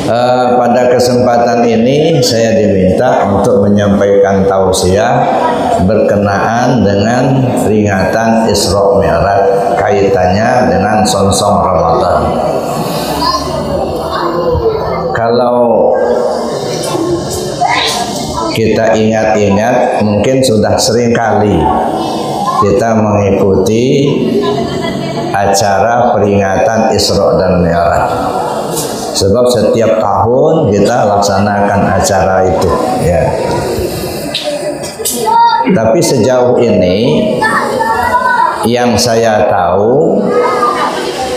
Pada kesempatan ini saya diminta untuk menyampaikan tausiah berkenaan dengan peringatan Isra Mi'raj, kaitannya dengan sonsong Ramadan. Kalau kita ingat-ingat, mungkin sudah sering kali kita mengikuti acara peringatan Isra dan Mi'raj. Sebab setiap tahun kita laksanakan acara itu, ya. Tapi sejauh ini yang saya tahu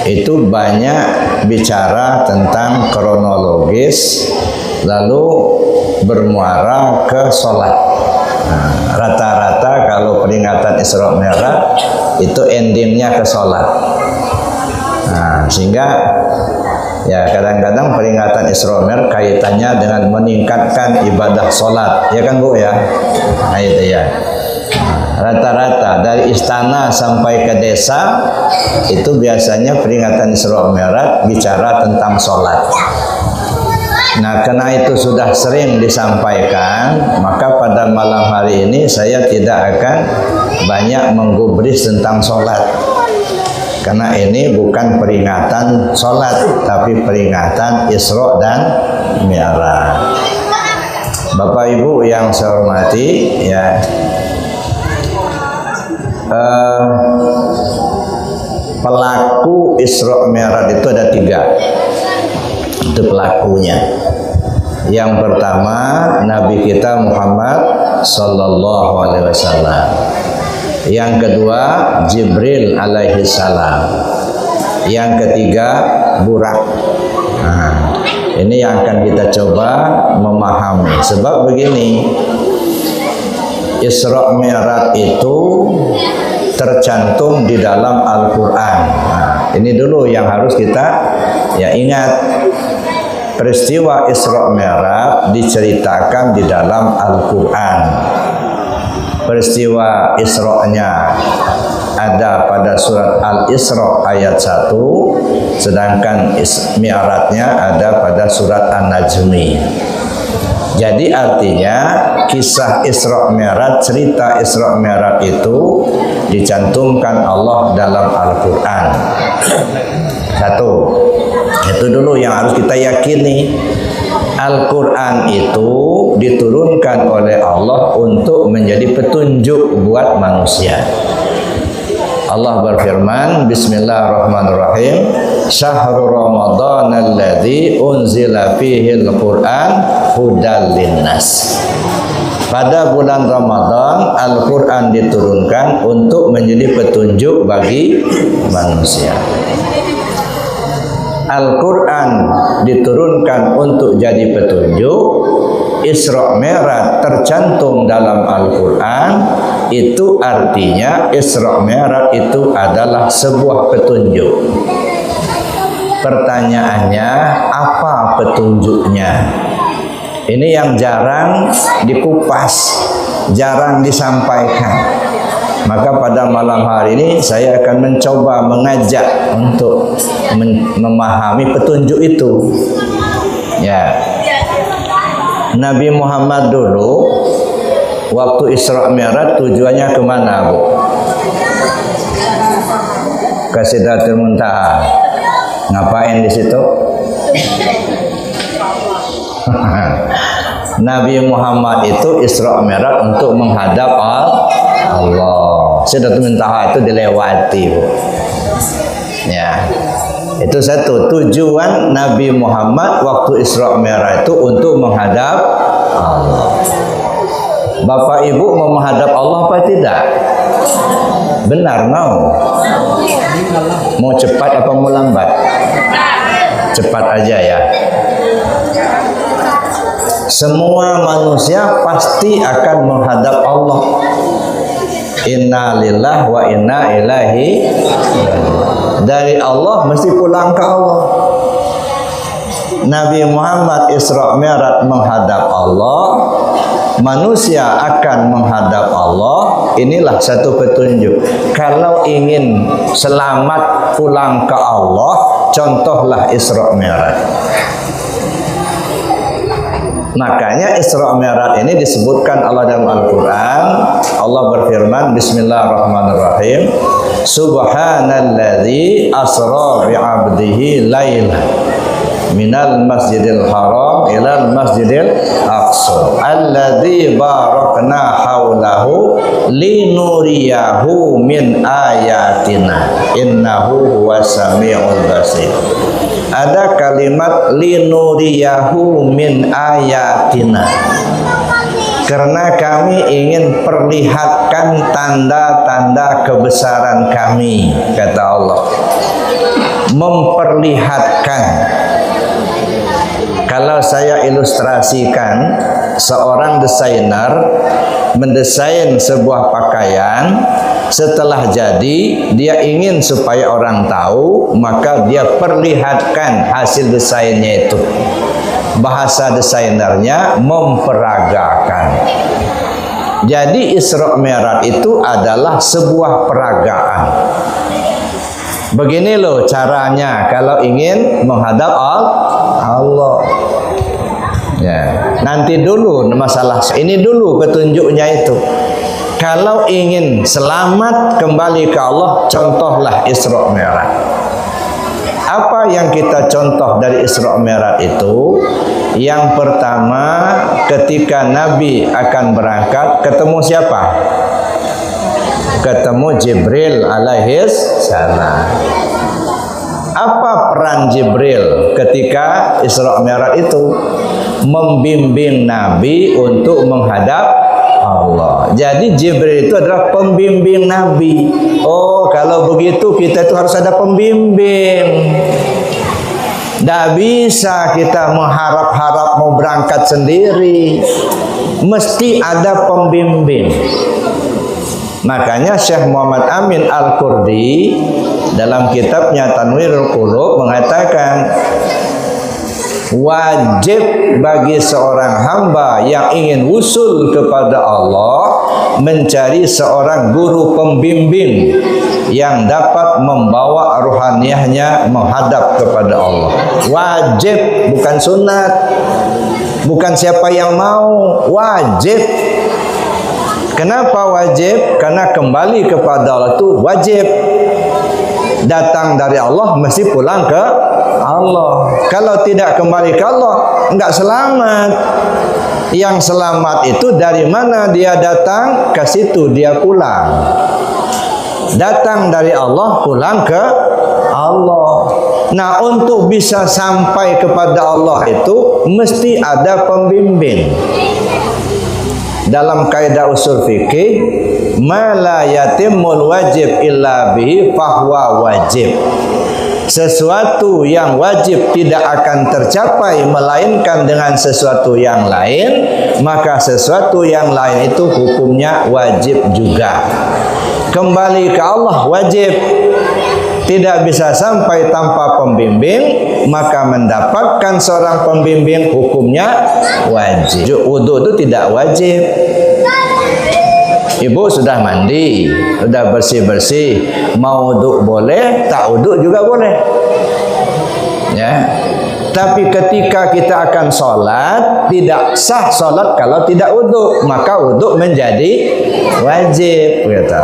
itu banyak bicara tentang kronologis, lalu bermuara ke sholat. Rata-rata kalau peringatan Isra Mi'raj itu endingnya ke sholat. Sehingga ya kadang-kadang peringatan Isra Mi'raj kaitannya dengan meningkatkan ibadah sholat, ya kan Bu ya? Nah itu ya. Rata-rata dari istana sampai ke desa itu biasanya peringatan Isra Mi'raj bicara tentang sholat. Nah, karena itu sudah sering disampaikan, maka pada malam hari ini saya tidak akan banyak menggubris tentang sholat. Karena ini bukan peringatan sholat, tapi peringatan Isra dan Mi'raj. Bapak Ibu yang saya hormati, ya, pelaku Isra Mi'raj itu ada 3. Itu pelakunya. Yang pertama Nabi kita Muhammad Sallallahu Alaihi Wasallam. Yang kedua Jibril alaihi salam. Yang ketiga Burak. Ini yang akan kita coba memahami. Sebab begini, Isra Mi'raj itu tercantum di dalam Al-Quran. Ini dulu yang harus kita ingat. Peristiwa Isra Mi'raj diceritakan di dalam Al-Quran. Peristiwa Isra-nya ada pada surat Al-Isra ayat 1, sedangkan Mi'rajnya ada pada surat An-Najmi. Jadi artinya kisah Isra Mi'raj, cerita Isra Mi'raj itu dicantumkan Allah dalam Al-Quran. Satu, itu dulu yang harus kita yakini. Al-Quran itu diturunkan oleh Allah untuk menjadi petunjuk buat manusia. Allah berfirman, Bismillahirrahmanirrahim, Syahrul Ramadan alladzi unzila fihi al-Quran hudal linnas. Pada bulan Ramadan, Al-Quran diturunkan untuk menjadi petunjuk bagi manusia. Al-Quran diturunkan untuk jadi petunjuk. Isra Mi'raj tercantum dalam Al-Quran. Itu artinya Isra Mi'raj itu adalah sebuah petunjuk. Pertanyaannya, apa petunjuknya? Ini yang jarang dikupas, jarang disampaikan. Maka pada malam hari ini saya akan mencoba mengajak untuk memahami petunjuk itu. Ya, Nabi Muhammad dulu waktu Isra Mi'raj tujuannya kemana, Bu? Ke Sidratul Muntaha. Ngapain di situ? Nabi Muhammad itu Isra Mi'raj untuk menghadap Allah. Sidratul Muntaha itu dilewati, Bu. Ya. Itu satu tujuan Nabi Muhammad waktu Isra Mi'raj itu untuk menghadap Allah. Bapak Ibu mau menghadap Allah apa tidak? Benar mau? Mau cepat apa mau lambat? Cepat aja ya. Semua manusia pasti akan menghadap Allah. Inna lillahi wa inna ilaihi. Dari Allah mesti pulang ke Allah. Nabi Muhammad Isra Mi'raj menghadap Allah, manusia akan menghadap Allah. Inilah satu petunjuk. Kalau ingin selamat pulang ke Allah, contohlah Isra Mi'raj. Makanya Isra Mi'raj ini disebutkan Allah dalam Al-Quran. Allah berfirman, Bismillahirrahmanirrahim, Subhanalladzi asra bi'abdihi layla minal masjidil haram ilal masjidil aqsa alladzi barakna haulahu linuriyahu min ayatina innahu huwas samiul basir. Ada kalimat linuriyahu min ayatina, karena kami ingin perlihatkan tanda-tanda kebesaran kami, kata Allah. Memperlihatkan. Kalau saya ilustrasikan, seorang desainer mendesain sebuah pakaian, setelah jadi dia ingin supaya orang tahu, maka dia perlihatkan hasil desainnya itu. Bahasa desainernya memperagakan. Jadi Isra Mi'raj itu adalah sebuah peragaan. Begini loh caranya kalau ingin menghadap Allah. Ya, nanti dulu masalah ini dulu petunjuknya itu. Kalau ingin selamat kembali ke Allah, contohlah Isra Mi'raj. Apa yang kita contoh dari Isra Mi'raj itu? Yang pertama, ketika Nabi akan berangkat, ketemu siapa? Ketemu Jibril alaihis salam. Apa peran Jibril ketika Isra Mi'raj itu? Membimbing Nabi untuk menghadap Allah. Jadi Jibril itu adalah pembimbing Nabi. Oh, kalau begitu kita itu harus ada pembimbing. Tidak bisa kita mengharap-harap mau berangkat sendiri. Mesti ada pembimbing. Makanya Syekh Muhammad Amin Al-Qurdi dalam kitabnya Tanwirul Qulub mengatakan, wajib bagi seorang hamba yang ingin usul kepada Allah mencari seorang guru pembimbing yang dapat membawa ruhaniyahnya menghadap kepada Allah. Wajib, bukan sunat, bukan siapa yang mau, wajib. Kenapa wajib? Karena kembali kepada Allah itu wajib. Datang dari Allah mesti pulang ke Allah. Kalau tidak kembali ke Allah, enggak selamat. Yang selamat itu dari mana dia datang, ke situ dia pulang. Datang dari Allah, pulang ke Allah. Nah, untuk bisa sampai kepada Allah itu mesti ada pembimbing. Dalam kaidah usul fikih, ma la yatimul wajib illa bihi fahuwa wajib. Sesuatu yang wajib tidak akan tercapai melainkan dengan sesuatu yang lain, maka sesuatu yang lain itu hukumnya wajib juga. Kembali ke Allah wajib. Tidak bisa sampai tanpa pembimbing, maka mendapatkan seorang pembimbing hukumnya wajib. Wudu itu tidak wajib. Ibu sudah mandi, sudah bersih-bersih, mau wudu boleh, tak wudu juga boleh. Ya. Tapi ketika kita akan sholat, tidak sah sholat kalau tidak wudu, maka wudu menjadi wajib. Gitu.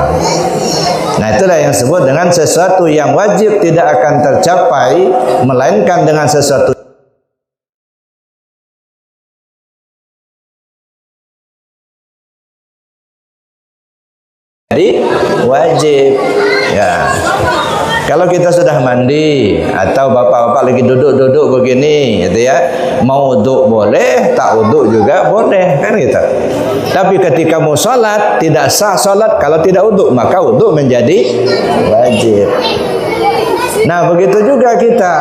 Nah, itulah yang disebut dengan sesuatu yang wajib tidak akan tercapai melainkan dengan sesuatu jadi wajib. Ya. Kalau kita sudah mandi atau bapak-bapak lagi duduk-duduk begini, gitu ya, mau wudu boleh, tak wudu juga boleh, kan gitu. Tapi ketika mau sholat, tidak sah sholat kalau tidak wudu, maka wudu menjadi wajib. Nah, begitu juga kita,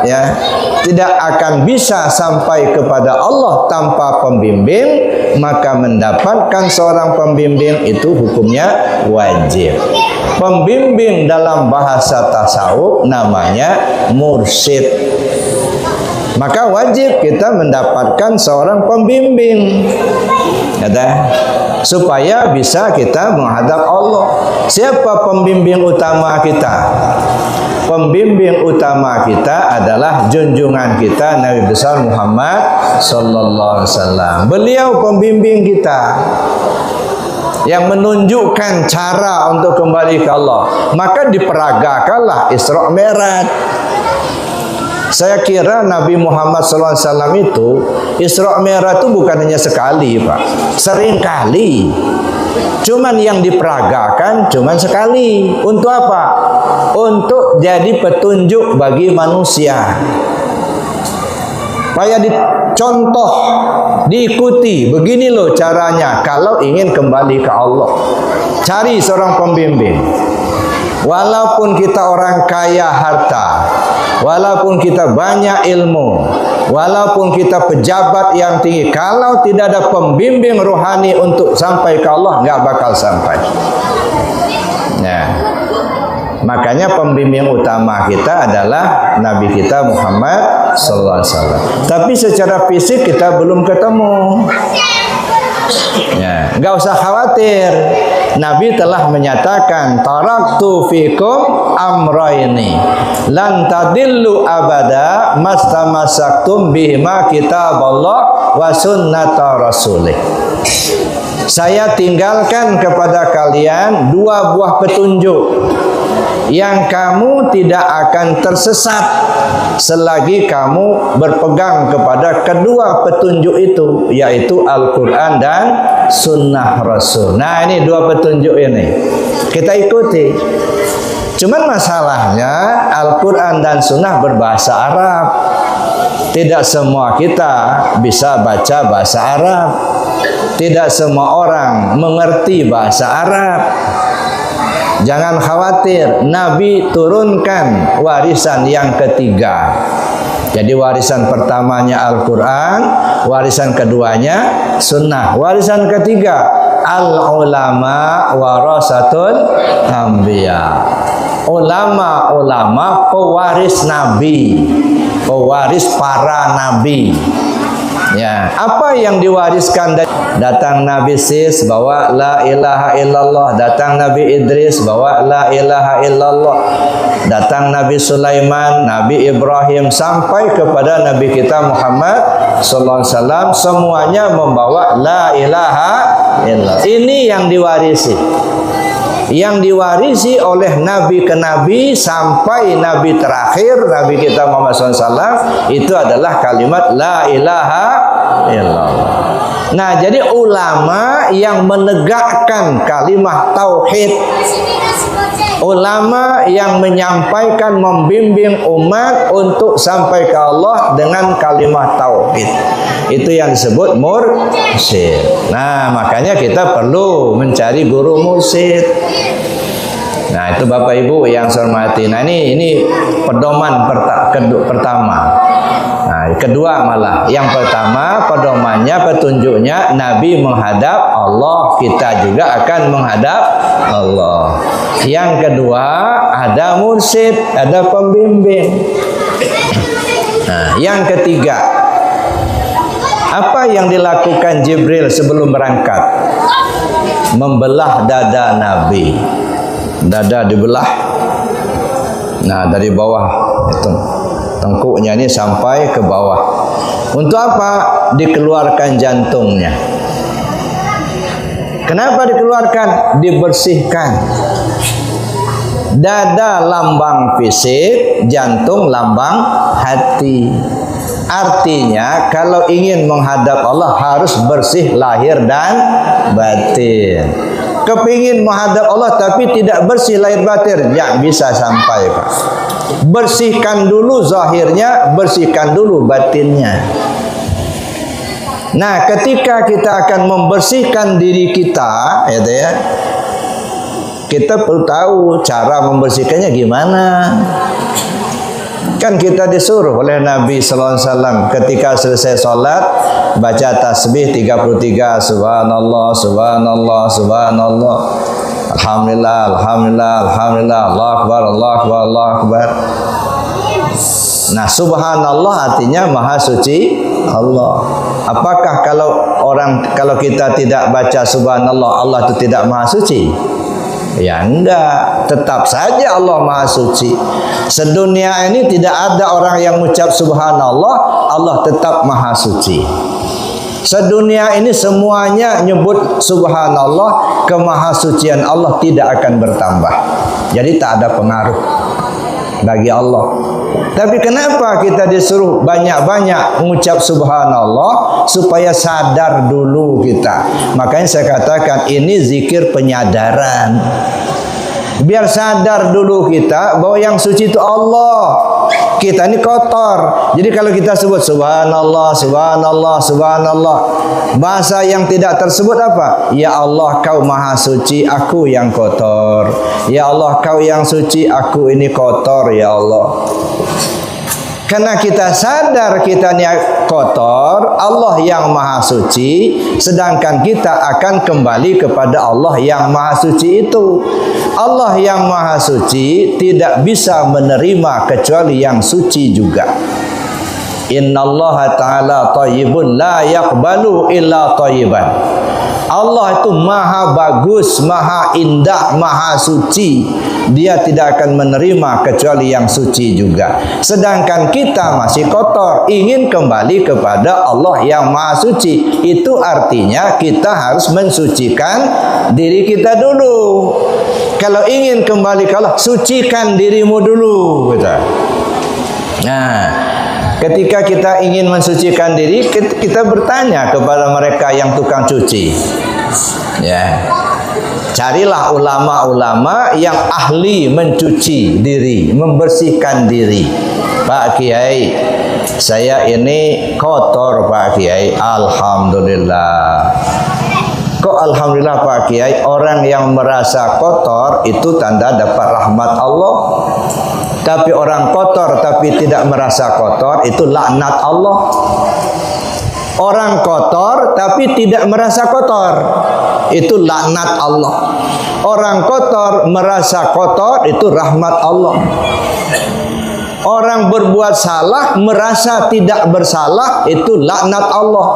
ya, tidak akan bisa sampai kepada Allah tanpa pembimbing, maka mendapatkan seorang pembimbing itu hukumnya wajib. Pembimbing dalam bahasa tasawuf namanya mursyid. Maka wajib kita mendapatkan seorang pembimbing, supaya bisa kita menghadap Allah. Siapa pembimbing utama kita? pembimbing utama kita adalah junjungan kita Nabi besar Muhammad sallallahu alaihi wasallam. Beliau pembimbing kita yang menunjukkan cara untuk kembali ke Allah. Maka diperagakanlah Isra Mi'raj. Saya kira Nabi Muhammad SAW itu Isra Mi'raj itu bukan hanya sekali, Pak. Sering kali. Cuman yang diperagakan cuman sekali. Untuk apa? Untuk jadi petunjuk bagi manusia. Supaya dicontoh, diikuti. Begini loh caranya kalau ingin kembali ke Allah. Cari seorang pembimbing. Walaupun kita orang kaya harta, walaupun kita banyak ilmu, walaupun kita pejabat yang tinggi, kalau tidak ada pembimbing rohani untuk sampai ke Allah, nggak bakal sampai. Nah, makanya pembimbing utama kita adalah Nabi kita Muhammad sallallahu alaihi wasallam. Tapi secara fisik kita belum ketemu. Ya, nggak usah khawatir. Nabi telah menyatakan, taraktu fikum amraini lan tadillu abada mastamasaktum bihima kitaballah wa sunnata rasulih. Saya tinggalkan kepada kalian dua buah petunjuk yang kamu tidak akan tersesat selagi kamu berpegang kepada kedua petunjuk itu, yaitu Al-Quran dan Sunnah Rasul. Nah, ini dua petunjuk ini kita ikuti. Cuman masalahnya Al-Quran dan Sunnah berbahasa Arab. Tidak semua kita bisa baca bahasa Arab. Tidak semua orang mengerti bahasa Arab. Jangan khawatir, Nabi turunkan warisan yang ketiga. Jadi warisan pertamanya Al-Quran, warisan keduanya Sunnah, warisan ketiga al-ulama warasatul anbiya. Ulama-ulama pewaris Nabi, pewaris para Nabi. Ya, apa yang diwariskan? Datang Nabi Sis bawa la ilaha illallah, datang Nabi Idris bawa la ilaha illallah, datang Nabi Sulaiman, Nabi Ibrahim sampai kepada Nabi kita Muhammad sallallahu alaihi wasallam, semuanya membawa la ilaha illallah. Ini yang diwarisi. Yang diwarisi oleh Nabi ke Nabi sampai Nabi terakhir, Nabi kita Muhammad SAW, itu adalah kalimat la ilaha illallah. Nah, jadi ulama yang menegakkan kalimat tauhid, ulama yang menyampaikan, membimbing umat untuk sampai ke Allah dengan kalimat tauhid, itu yang disebut mursyid. Nah, makanya kita perlu mencari guru mursyid. Nah, itu Bapak Ibu yang saya hormati. Nah, ini pedoman pertama. Nah, kedua malah. Yang pertama pedomannya, petunjuknya Nabi menghadap Allah, kita juga akan menghadap Allah. Yang kedua ada mursyid, ada pembimbing. Nah, yang ketiga, apa yang dilakukan Jibril sebelum berangkat? Membelah dada Nabi. Dada dibelah. Nah, dari bawah itu tengkuknya ini sampai ke bawah. Untuk apa? Dikeluarkan jantungnya. Kenapa dikeluarkan? Dibersihkan. Dada lambang fisik, jantung lambang hati. Artinya kalau ingin menghadap Allah harus bersih lahir dan batin. Kepingin menghadap Allah tapi tidak bersih lahir batin, ya bisa sampai, Pak. Bersihkan dulu zahirnya, bersihkan dulu batinnya. Nah, ketika kita akan membersihkan diri kita, ya, kita perlu tahu cara membersihkannya gimana. Kan kita disuruh oleh Nabi sallallahu alaihi wasallam ketika selesai salat baca tasbih 33, subhanallah subhanallah subhanallah, alhamdulillah alhamdulillah alhamdulillah, Allahu akbar Allahu akbar Allahu akbar. Nah, subhanallah artinya maha suci Allah. Apakah kalau kita tidak baca subhanallah, Allah itu tidak maha suci? Ya enggak, tetap saja Allah Maha Suci. Sedunia ini tidak ada orang yang mengucap subhanallah, Allah tetap Maha Suci. Sedunia ini semuanya nyebut subhanallah, kemahasucian Allah tidak akan bertambah. Jadi tak ada pengaruh bagi Allah. Tapi kenapa kita disuruh banyak-banyak mengucap subhanallah? Supaya sadar dulu kita. Makanya saya katakan ini zikir penyadaran. Biar sadar dulu kita bahwa yang suci itu Allah. Kita ini kotor. Jadi kalau kita sebut subhanallah, subhanallah, subhanallah, bahasa yang tidak tersebut apa? Ya Allah, kau maha suci, aku yang kotor. Ya Allah, kau yang suci, aku ini kotor, ya Allah. Karena kita sadar kita ini kotor, Allah yang maha suci, sedangkan kita akan kembali kepada Allah yang maha suci itu. Allah yang maha suci tidak bisa menerima kecuali yang suci juga. Innallaha ta'ala thayyibun la yaqbalu illa thayyiban. Allah itu maha bagus, maha indah, maha suci. Dia tidak akan menerima kecuali yang suci juga. Sedangkan kita masih kotor, ingin kembali kepada Allah yang maha suci. Itu artinya kita harus mensucikan diri kita dulu. Kalau ingin kembali ke Allah, sucikan dirimu dulu. Nah, ketika kita ingin mensucikan diri, kita bertanya kepada mereka yang tukang cuci. Ya, carilah ulama-ulama yang ahli mencuci diri, membersihkan diri. Pak Kiai, saya ini kotor Pak Kiai. Alhamdulillah. Kok alhamdulillah Pak Kiai? Orang yang merasa kotor itu tanda dapat rahmat Allah. Tapi orang kotor tapi tidak merasa kotor itu laknat Allah. Orang kotor tapi tidak merasa kotor itu laknat Allah. Orang kotor merasa kotor itu rahmat Allah. Orang berbuat salah merasa tidak bersalah itu laknat Allah.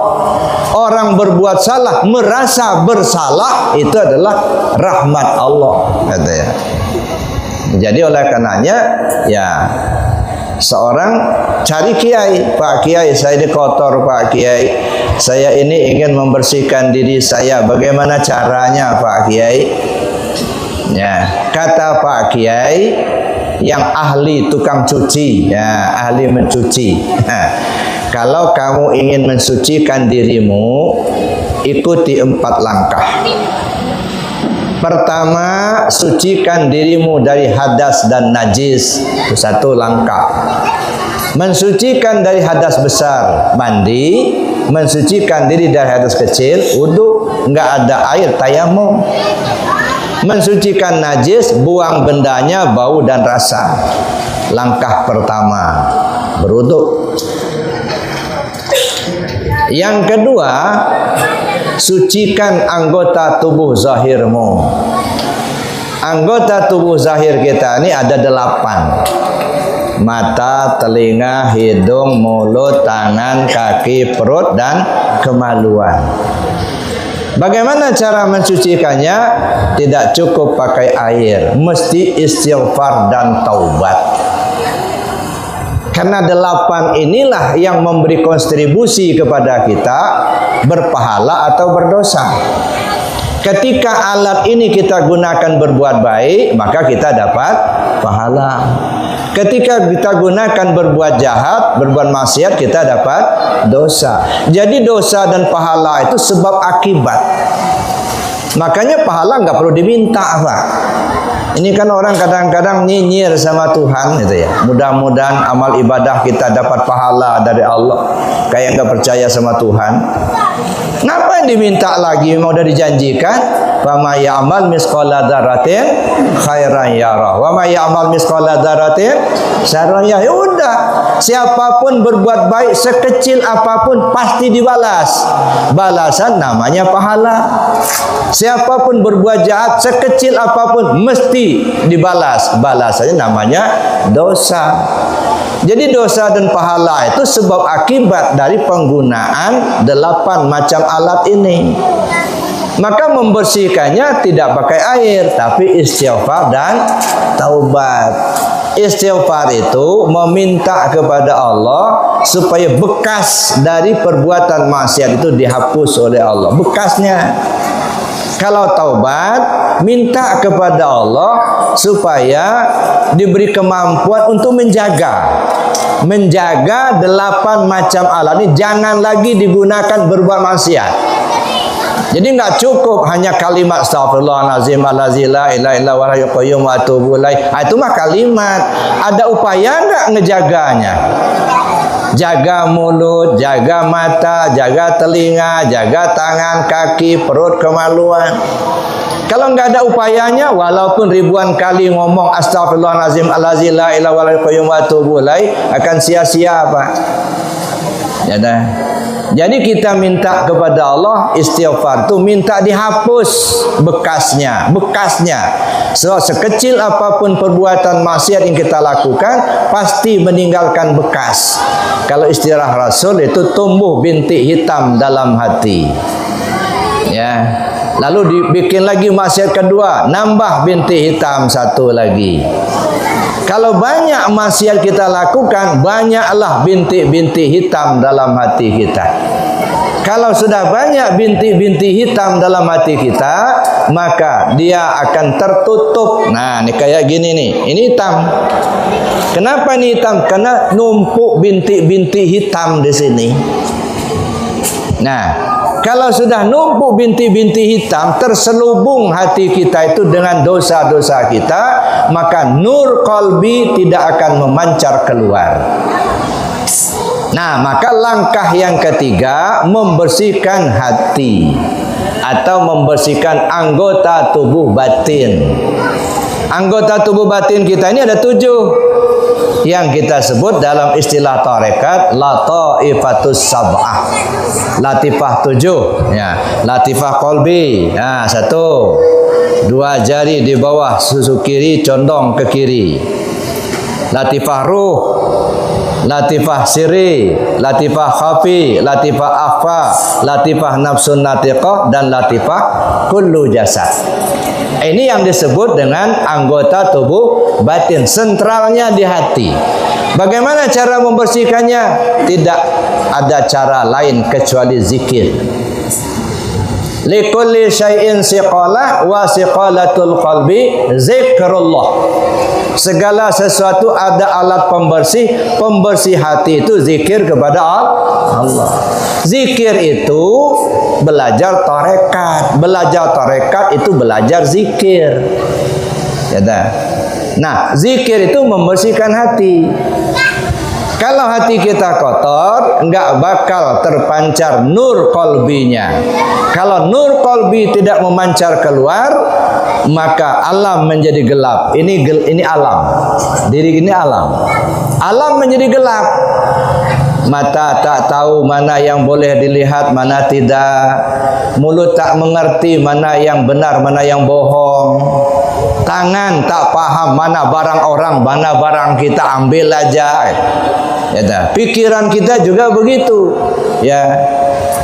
Orang berbuat salah merasa bersalah itu adalah rahmat Allah, kata ya. Jadi oleh karenanya ya seorang cari kiai, Pak Kiai saya ini kotor Pak Kiai, saya ini ingin membersihkan diri saya, bagaimana caranya Pak Kiai? Ya, kata Pak Kiai yang ahli tukang cuci, ya ahli mencuci. Nah, kalau kamu ingin mensucikan dirimu, ikuti 4 langkah. Pertama, sucikan dirimu dari hadas dan najis. Itu 1 langkah. Mensucikan dari hadas besar, mandi. Mensucikan diri dari hadas kecil, wudu. Enggak ada air, tayamum. Mensucikan najis, buang bendanya, bau dan rasa. Langkah pertama, berwudu. Yang kedua, sucikan anggota tubuh zahirmu. Anggota tubuh zahir kita ini ada 8. Mata, telinga, hidung, mulut, tangan, kaki, perut, dan kemaluan. Bagaimana cara mensucikannya? Tidak cukup pakai air, mesti istighfar dan taubat. Karena 8 inilah yang memberi kontribusi kepada kita berpahala atau berdosa. Ketika alat ini kita gunakan berbuat baik, maka kita dapat pahala. Ketika kita gunakan berbuat jahat, berbuat maksiat, kita dapat dosa. Jadi dosa dan pahala itu sebab akibat. Makanya pahala nggak perlu diminta, Pak. Ini kan orang kadang-kadang nyinyir sama Tuhan gitu ya. Mudah-mudahan amal ibadah kita dapat pahala dari Allah. Kayak nggak percaya sama Tuhan. Ngapa yang diminta lagi? Mau udah dijanjikan? Wa may ya'mal misqala dzarratin khairan yarah. Wa may ya'mal misqala dzarratin syarran yarah. Ya udah, siapapun berbuat baik sekecil apapun pasti dibalas. Balasan namanya pahala. Siapapun berbuat jahat sekecil apapun mesti dibalas. Balasannya namanya dosa. Jadi dosa dan pahala itu sebab akibat dari penggunaan 8 macam alat ini. Maka membersihkannya tidak pakai air, tapi istighfar dan taubat. Istighfar itu meminta kepada Allah supaya bekas dari perbuatan maksiat itu dihapus oleh Allah, bekasnya. Kalau taubat, minta kepada Allah supaya diberi kemampuan untuk menjaga 8 macam alat ini jangan lagi digunakan berbuat maksiat. Jadi nggak cukup hanya kalimat astagfirullahalazim la ilaha illallah wa la yuqayyum wa atubu ilaih. Itu mah kalimat. Ada upaya nggak ngejaganya? Jaga mulut, jaga mata, jaga telinga, jaga tangan, kaki, perut, kemaluan. Kalau nggak ada upayanya, walaupun ribuan kali ngomong astagfirullahalazim la ilaha illallah wa la yuqayyum wa atubu ilaih, akan sia-sia, Pak. Ya dah. Jadi kita minta kepada Allah istighfar itu minta dihapus bekasnya. So, sekecil apapun perbuatan maksiat yang kita lakukan pasti meninggalkan bekas. Kalau istilah Rasul itu tumbuh bintik hitam dalam hati. Ya. Lalu dibikin lagi maksiat kedua, nambah bintik hitam satu lagi. Kalau banyak maksiat kita lakukan, banyaklah bintik-bintik hitam dalam hati kita. Kalau sudah banyak bintik-bintik hitam dalam hati kita, maka dia akan tertutup. Nah, ini kayak gini nih. Ini hitam. Kenapa ini hitam? Karena numpuk bintik-bintik hitam di sini. Nah, kalau sudah numpuk bintik-bintik hitam, terselubung hati kita itu dengan dosa-dosa kita, maka nur qalbi tidak akan memancar keluar. Nah, maka langkah yang ketiga, membersihkan hati atau membersihkan anggota tubuh batin. Anggota tubuh batin kita ini ada 7 yang kita sebut dalam istilah tarekat lataifatus sab'ah. Latifah 7 ya, latifah qalbi. Nah, 1, 2 jari di bawah susu kiri condong ke kiri. Latifah ruh, latifah siri, latifah khafi, latifah akhfa, latifah nafsun natiqah, dan latifah kullu jasad. Ini yang disebut dengan anggota tubuh batin, sentralnya di hati. Bagaimana cara membersihkannya? Tidak ada cara lain kecuali zikir. Likulli syai'in siqalah wa siqalatul qalbi zikrullah. Segala sesuatu ada alat pembersih. Pembersih hati itu zikir kepada Allah. Zikir itu belajar tarekat. Belajar tarekat itu belajar zikir. Ya dah. Nah, zikir itu membersihkan hati. Kalau hati kita kotor, enggak bakal terpancar nur qalbinya. Kalau nur qalbi tidak memancar keluar, maka alam menjadi gelap. Ini alam. Diri ini alam. Alam menjadi gelap. Mata tak tahu mana yang boleh dilihat, mana tidak. Mulut tak mengerti mana yang benar, mana yang bohong. Tangan tak paham mana barang orang, mana barang kita, ambil aja. Ya, pikiran kita juga begitu. Ya,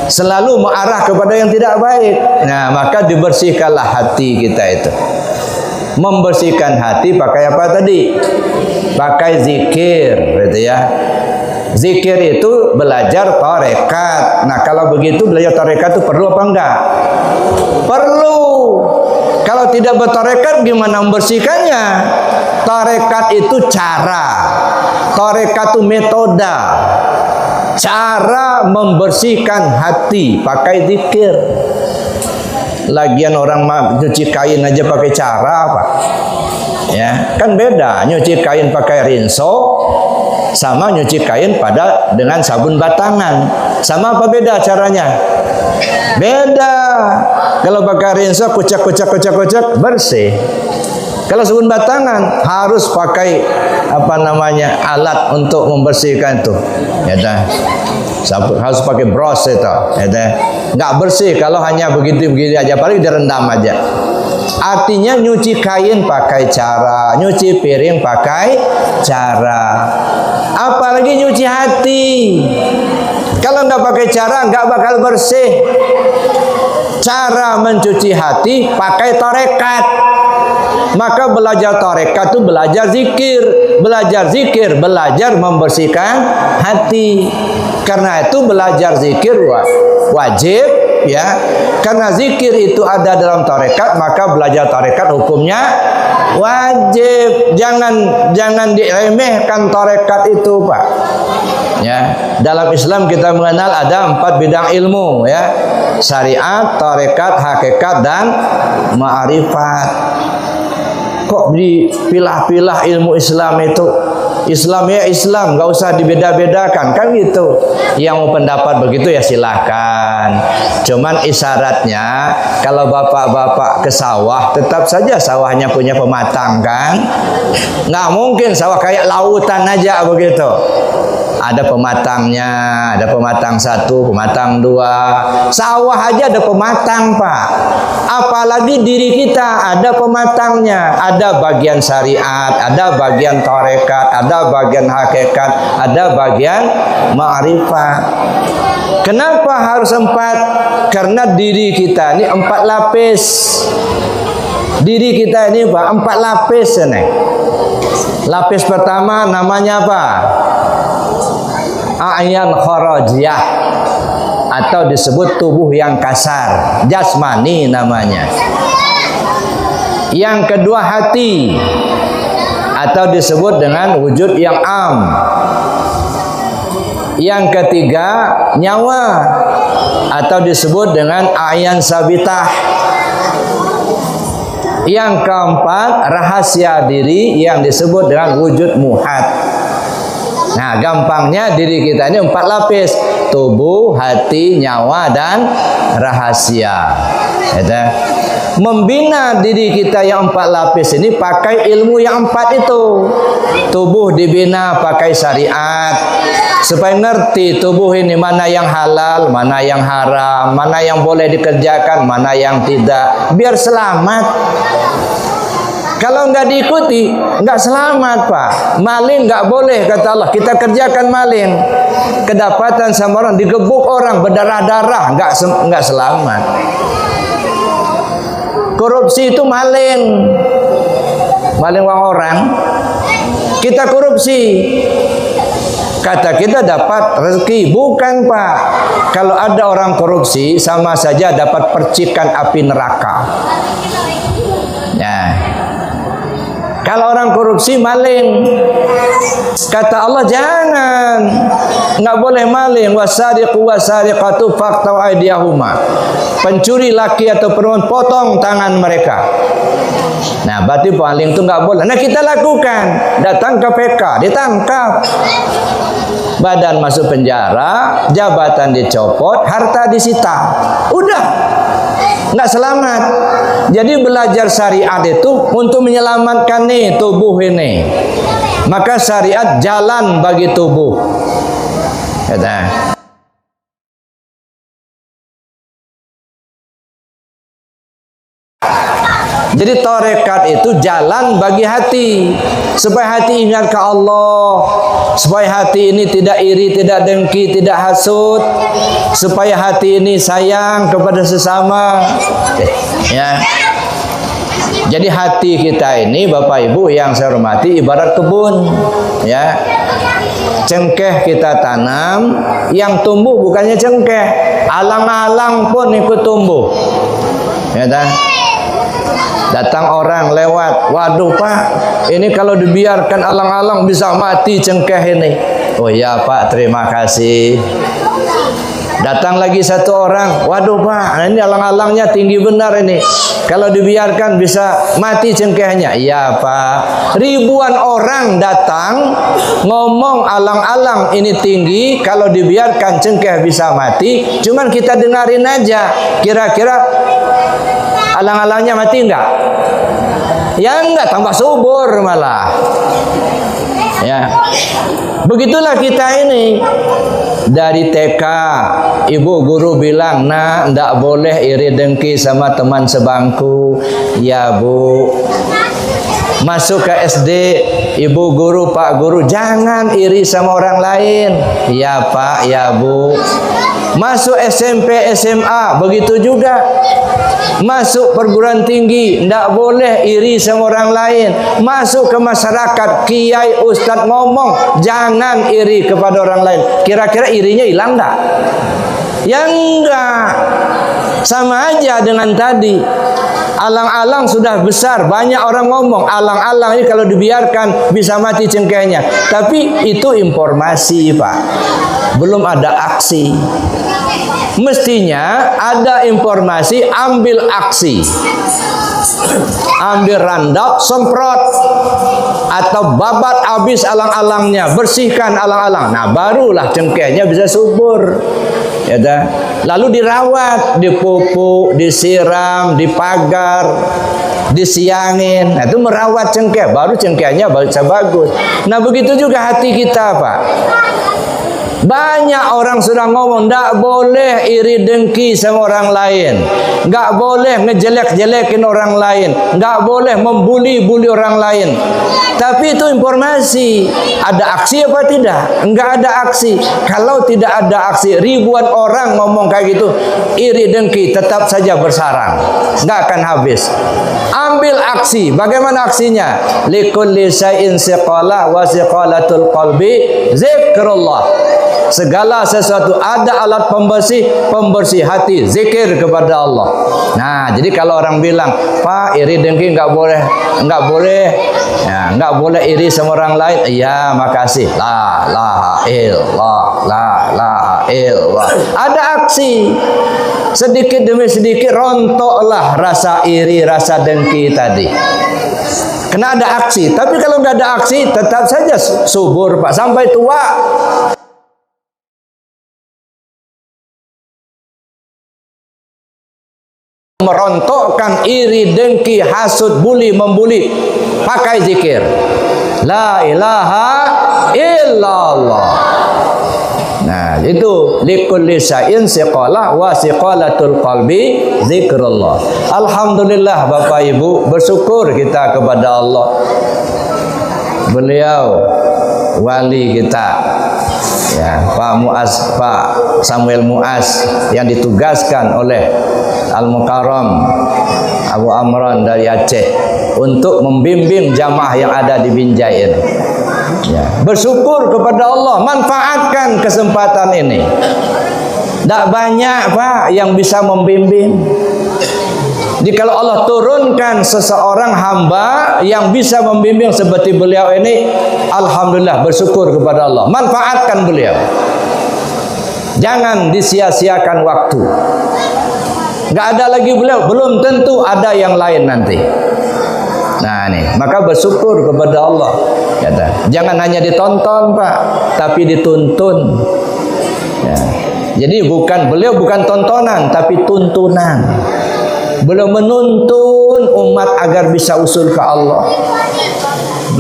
selalu mengarah kepada yang tidak baik. Nah, maka dibersihkanlah hati kita itu. Membersihkan hati pakai apa tadi? Pakai zikir, gitu ya. Zikir itu belajar tarekat. Nah, kalau begitu belajar tarekat itu perlu apa enggak? Perlu. Kalau tidak bertarekat gimana membersihkannya? Tarekat itu cara. Tarekat itu metode. Cara membersihkan hati pakai zikir. Lagian orang nyuci kain aja pakai cara apa? Ya, kan beda nyuci kain pakai rinso sama nyuci kain dengan sabun batangan. Sama apa beda caranya? Beda. Kalau pakai rinso kucek bersih. Kalau sabun batangan harus pakai alat untuk membersihkan itu. Ya dah. Harus pakai brush itu. Ya dah. Enggak bersih kalau hanya begitu-begitu aja, paling direndam aja. Artinya nyuci kain pakai cara, nyuci piring pakai cara. Apalagi nyuci hati. Kalau nggak pakai cara nggak bakal bersih. cara mencuci hati pakai tarekat. Maka belajar tarekat itu belajar zikir. Belajar zikir, belajar membersihkan hati. Karena itu belajar zikir wajib, ya. Karena zikir itu ada dalam tarekat, maka belajar tarekat hukumnya wajib. Jangan diremehkan tarekat itu, Pak. Ya, dalam Islam kita mengenal ada 4 bidang ilmu, ya. Syariat, tarekat, hakikat, dan ma'rifat. Kok dipilah-pilah ilmu Islam itu? Islam ya Islam, nggak usah dibeda-bedakan, kan gitu. Yang mau pendapat begitu ya silahkan. Cuman isyaratnya kalau bapak-bapak ke sawah, tetap saja sawahnya punya pematang, kan? Nggak mungkin sawah kayak lautan aja begitu. Ada pematangnya, ada pematang 1, pematang 2. Sawah aja ada pematang, Pak. Apalagi diri kita ada pematangnya. Ada bagian syariat, ada bagian tarekat, ada bagian hakikat, ada bagian ma'rifat. Kenapa harus 4? Karena diri kita ini 4 lapis. Diri kita ini, Pak, 4 lapis ini. Lapis pertama namanya apa? A'yan kharajiyah, atau disebut tubuh yang kasar, jasmani namanya. Yang kedua hati, atau disebut dengan wujud yang am. Yang ketiga nyawa, atau disebut dengan a'yan sabitah. Yang keempat rahasia diri, yang disebut dengan wujud muhad. Nah, gampangnya diri kita ini 4 lapis: tubuh, hati, nyawa, dan rahasia. Membina diri kita yang 4 lapis ini pakai ilmu yang 4 itu. Tubuh dibina pakai syariat, supaya ngerti tubuh ini mana yang halal, mana yang haram, mana yang boleh dikerjakan, mana yang tidak, biar selamat. Kalau nggak diikuti, nggak selamat, Pak. Maling nggak boleh, kata Allah. Kita kerjakan maling, kedapatan sama orang, digebuk orang, berdarah-darah, nggak selamat. Korupsi itu maling uang orang. Kita korupsi, kata kita dapat rezeki. Bukan, Pak. Kalau ada orang korupsi, sama saja dapat percikan api neraka. Ya. Kalau orang korupsi maling, kata Allah jangan, nggak boleh maling. Wasariqu wasariqatu faqta'u aydiyahuma. Pencuri laki atau perempuan, potong tangan mereka. Nah, berarti maling itu nggak boleh. Nah, kita lakukan, datang ke PK, ditangkap, badan masuk penjara, jabatan dicopot, harta disita, udah nggak selamat. Jadi belajar syariat itu untuk menyelamatkan nih tubuh ini. Maka syariat jalan bagi tubuh. Jadi tarekat itu jalan bagi hati, supaya hati ingat ke Allah, supaya hati ini tidak iri, tidak dengki, tidak hasut, supaya hati ini sayang kepada sesama. Ya. Jadi hati kita ini, Bapak Ibu yang saya hormati, ibarat kebun, ya. Cengkeh kita tanam, yang tumbuh bukannya cengkeh, alang-alang pun ikut tumbuh. Ya, datang orang lewat, waduh Pak, ini kalau dibiarkan alang-alang bisa mati cengkeh ini. Oh ya Pak, terima kasih. Datang lagi satu orang, waduh Pak, ini alang-alangnya tinggi benar ini, kalau dibiarkan bisa mati cengkehnya. Iya Pak. Ribuan orang datang ngomong alang-alang ini tinggi, kalau dibiarkan cengkeh bisa mati. Cuman kita dengarin aja, kira-kira alang-alangnya mati enggak? Ya enggak, tambah subur malah. Ya. Begitulah kita ini. Dari TK, ibu guru bilang, "Nah, enggak boleh iri dengki sama teman sebangku." Ya, Bu. Masuk ke SD, ibu guru, Pak guru, jangan iri sama orang lain. Ya, Pak, ya, Bu. Masuk SMP, SMA, begitu juga. Masuk perguruan tinggi, tidak boleh iri sama orang lain. Masuk ke masyarakat, kiai, ustadz ngomong, jangan iri kepada orang lain. Kira-kira irinya hilang enggak? Ya enggak. Sama aja dengan tadi. Alang-alang sudah besar, banyak orang ngomong alang-alang ini kalau dibiarkan bisa mati cengkehnya. Tapi itu informasi, Pak. Belum ada aksi. Mestinya ada informasi, ambil aksi. Ambil randap, semprot atau babat habis alang-alangnya, bersihkan alang-alang. Nah, barulah cengkehnya bisa subur. Ya dah. Lalu dirawat, dipupuk, disiram, dipagar, disiangin. Nah, itu merawat cengkeh, baru cengkehnya bisa bagus. Nah, begitu juga hati kita, Pak. Banyak orang sudah ngomong tidak boleh iri dengki sama orang lain, nggak boleh ngejelek-jelekin orang lain, nggak boleh membuli-buli orang lain. Tapi itu informasi. Ada aksi apa tidak? Nggak ada aksi. Kalau tidak ada aksi, ribuan orang ngomong kayak gitu, iri dengki tetap saja bersarang, nggak akan habis. Ambil aksi. Bagaimana aksinya? Likulli syai'in siqalah wa siqalatul qalbi zikrullah. Segala sesuatu ada alat pembersih hati, zikir kepada Allah. Nah, jadi kalau orang bilang, Pak, iri dengki nggak boleh, ya, nggak boleh iri sama orang lain. Iya, makasih. La ilaha illallah. Ada aksi. Sedikit demi sedikit rontoklah rasa iri, rasa dengki tadi. Kena ada aksi. Tapi kalau nggak ada aksi, tetap saja subur, Pak, sampai tua. Merontokkan iri, dengki, hasud, bully, membuli, pakai zikir. La ilaha illallah. Nah, itu likulli syai'in siqalah wa siqalatul qalbi zikrullah. Alhamdulillah Bapak Ibu, bersyukur kita kepada Allah. Beliau wali kita, ya, Pak Samuel Muaz, yang ditugaskan oleh Al-Mukarram Abu Amran dari Aceh untuk membimbing jamaah yang ada di Binjai ini. Ya, bersyukur kepada Allah, manfaatkan kesempatan ini. Tidak banyak, Pak, yang bisa membimbing. Jadi kalau Allah turunkan seseorang hamba yang bisa membimbing seperti beliau ini, alhamdulillah, bersyukur kepada Allah. Manfaatkan beliau. Jangan disia-siakan waktu. Nggak ada lagi beliau, belum tentu ada yang lain nanti. Nah, nih, maka bersyukur kepada Allah. Jangan hanya ditonton, Pak, tapi dituntun. Ya. Jadi beliau bukan tontonan, tapi tuntunan. Beliau menuntun umat agar bisa usul ke Allah.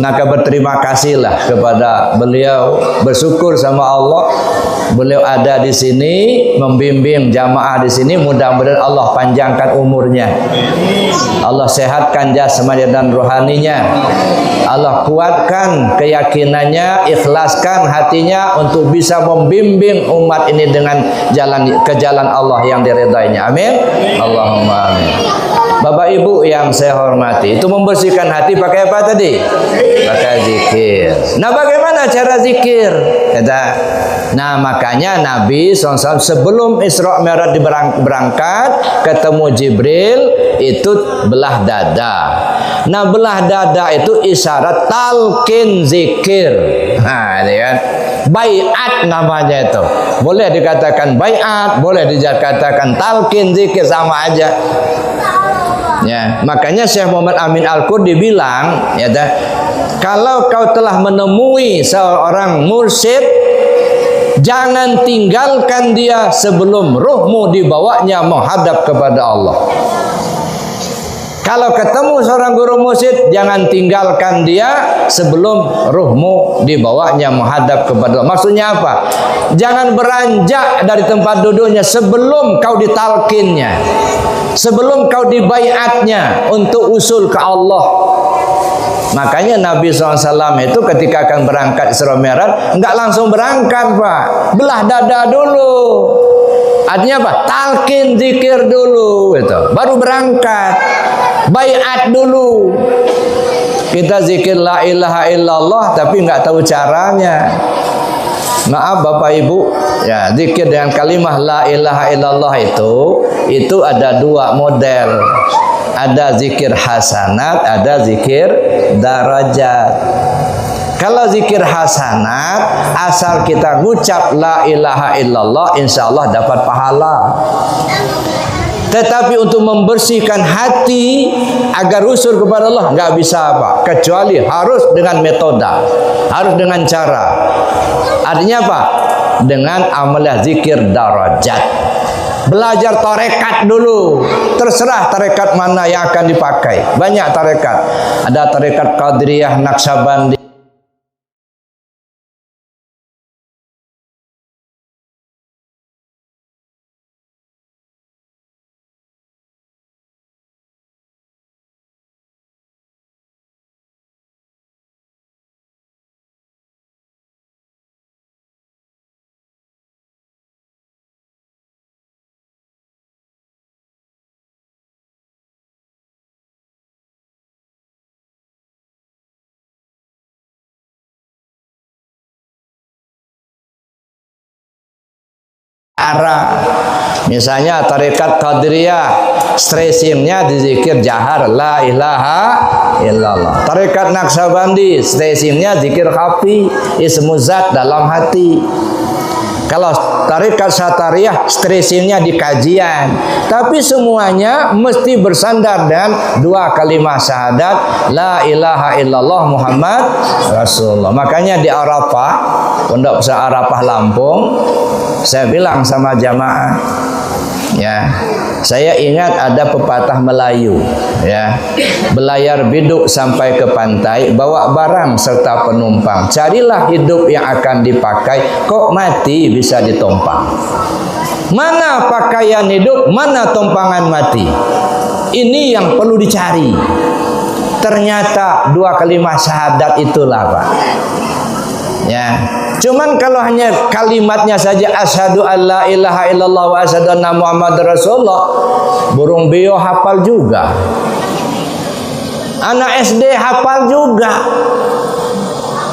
Maka berterima kasihlah kepada beliau, bersyukur sama Allah. Beliau ada di sini membimbing jamaah di sini. Mudah-mudahan Allah panjangkan umurnya, Allah sehatkan jasmani dan rohaninya, Allah kuatkan keyakinannya, ikhlaskan hatinya untuk bisa membimbing umat ini dengan ke jalan Allah yang diridainya. Amin. Allahumma amin. Bapak Ibu yang saya hormati, itu membersihkan hati pakai apa tadi? Pakai zikir. Nah, bagaimana cara zikir? Nah, makanya Nabi SAW sebelum Isra Mi'raj berangkat ketemu Jibril itu belah dada. Nah, belah dada itu isyarat talqin zikir. Nah, ini kan baiat namanya itu. Boleh dikatakan baiat, boleh dikatakan talqin zikir, sama aja. Ya, makanya Syekh Muhammad Amin Al-Qurdi bilang, ya, kalau kau telah menemui seorang mursyid, jangan tinggalkan dia sebelum ruhmu dibawanya menghadap kepada Allah. Kalau ketemu seorang guru mursyid, jangan tinggalkan dia sebelum ruhmu dibawanya menghadap kepada Allah. Maksudnya apa? Jangan beranjak dari tempat duduknya sebelum kau ditalkinnya, sebelum kau dibaiatnya untuk usul ke Allah. Makanya Nabi SAW itu ketika akan berangkat Isra Mi'raj, enggak langsung berangkat, Pak. Belah dada dulu. Artinya apa? Talqin zikir dulu gitu. Baru berangkat. Baiat dulu. Kita zikir la ilaha illallah tapi nggak tahu caranya. Maaf Bapak Ibu, ya zikir dengan kalimah la ilaha illallah itu ada dua model. Ada zikir hasanat, ada zikir darajat. Kalau zikir hasanat, asal kita ngucap la ilaha illallah, insya Allah dapat pahala. Tetapi untuk membersihkan hati agar usul kepada Allah nggak bisa apa, kecuali harus dengan metode, harus dengan cara. Artinya apa? Dengan amalah zikir darajat. Belajar tarekat dulu. Terserah tarekat mana yang akan dipakai. Banyak tarekat. Ada tarekat Qadiriyah, Naqsyabandi. Misalnya tarekat Qadiriyah, stressingnya dizikir jahar la ilaha illallah. Tarekat Naqsyabandi, stressingnya zikir khafi, ismu zat dalam hati. Kalau tarekat Satariyah, stressingnya di kajian. Tapi semuanya mesti bersandar dengan dua kalimat syahadat la ilaha illallah Muhammad Rasulullah. Makanya di Arafah, Pondok Pesantren Arafah Lampung, saya bilang sama jamaah, ya, saya ingat ada pepatah Melayu, ya, belayar biduk sampai ke pantai, bawa barang serta penumpang, carilah hidup yang akan dipakai, kok mati bisa ditompang. Mana pakaian hidup, mana tompangan mati? Ini yang perlu dicari. Ternyata dua kalimat syahadat itulah, Pak. Ya. Cuman kalau hanya kalimatnya saja asyhadu alla ilaha illallah wa asyhadu anna muhammadar rasulullah, burung beo hafal juga. Anak SD hafal juga.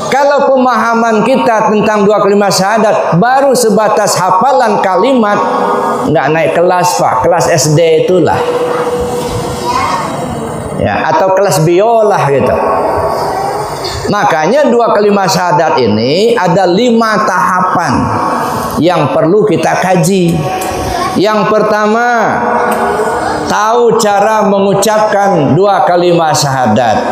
Kalau pemahaman kita tentang dua kalimat syahadat baru sebatas hafalan kalimat, nggak naik kelas, Pak. Kelas SD itulah. Ya, atau kelas biolah gitu. Makanya dua kalimat syahadat ini ada 5 tahapan yang perlu kita kaji. Yang pertama, tahu cara mengucapkan dua kalimat syahadat.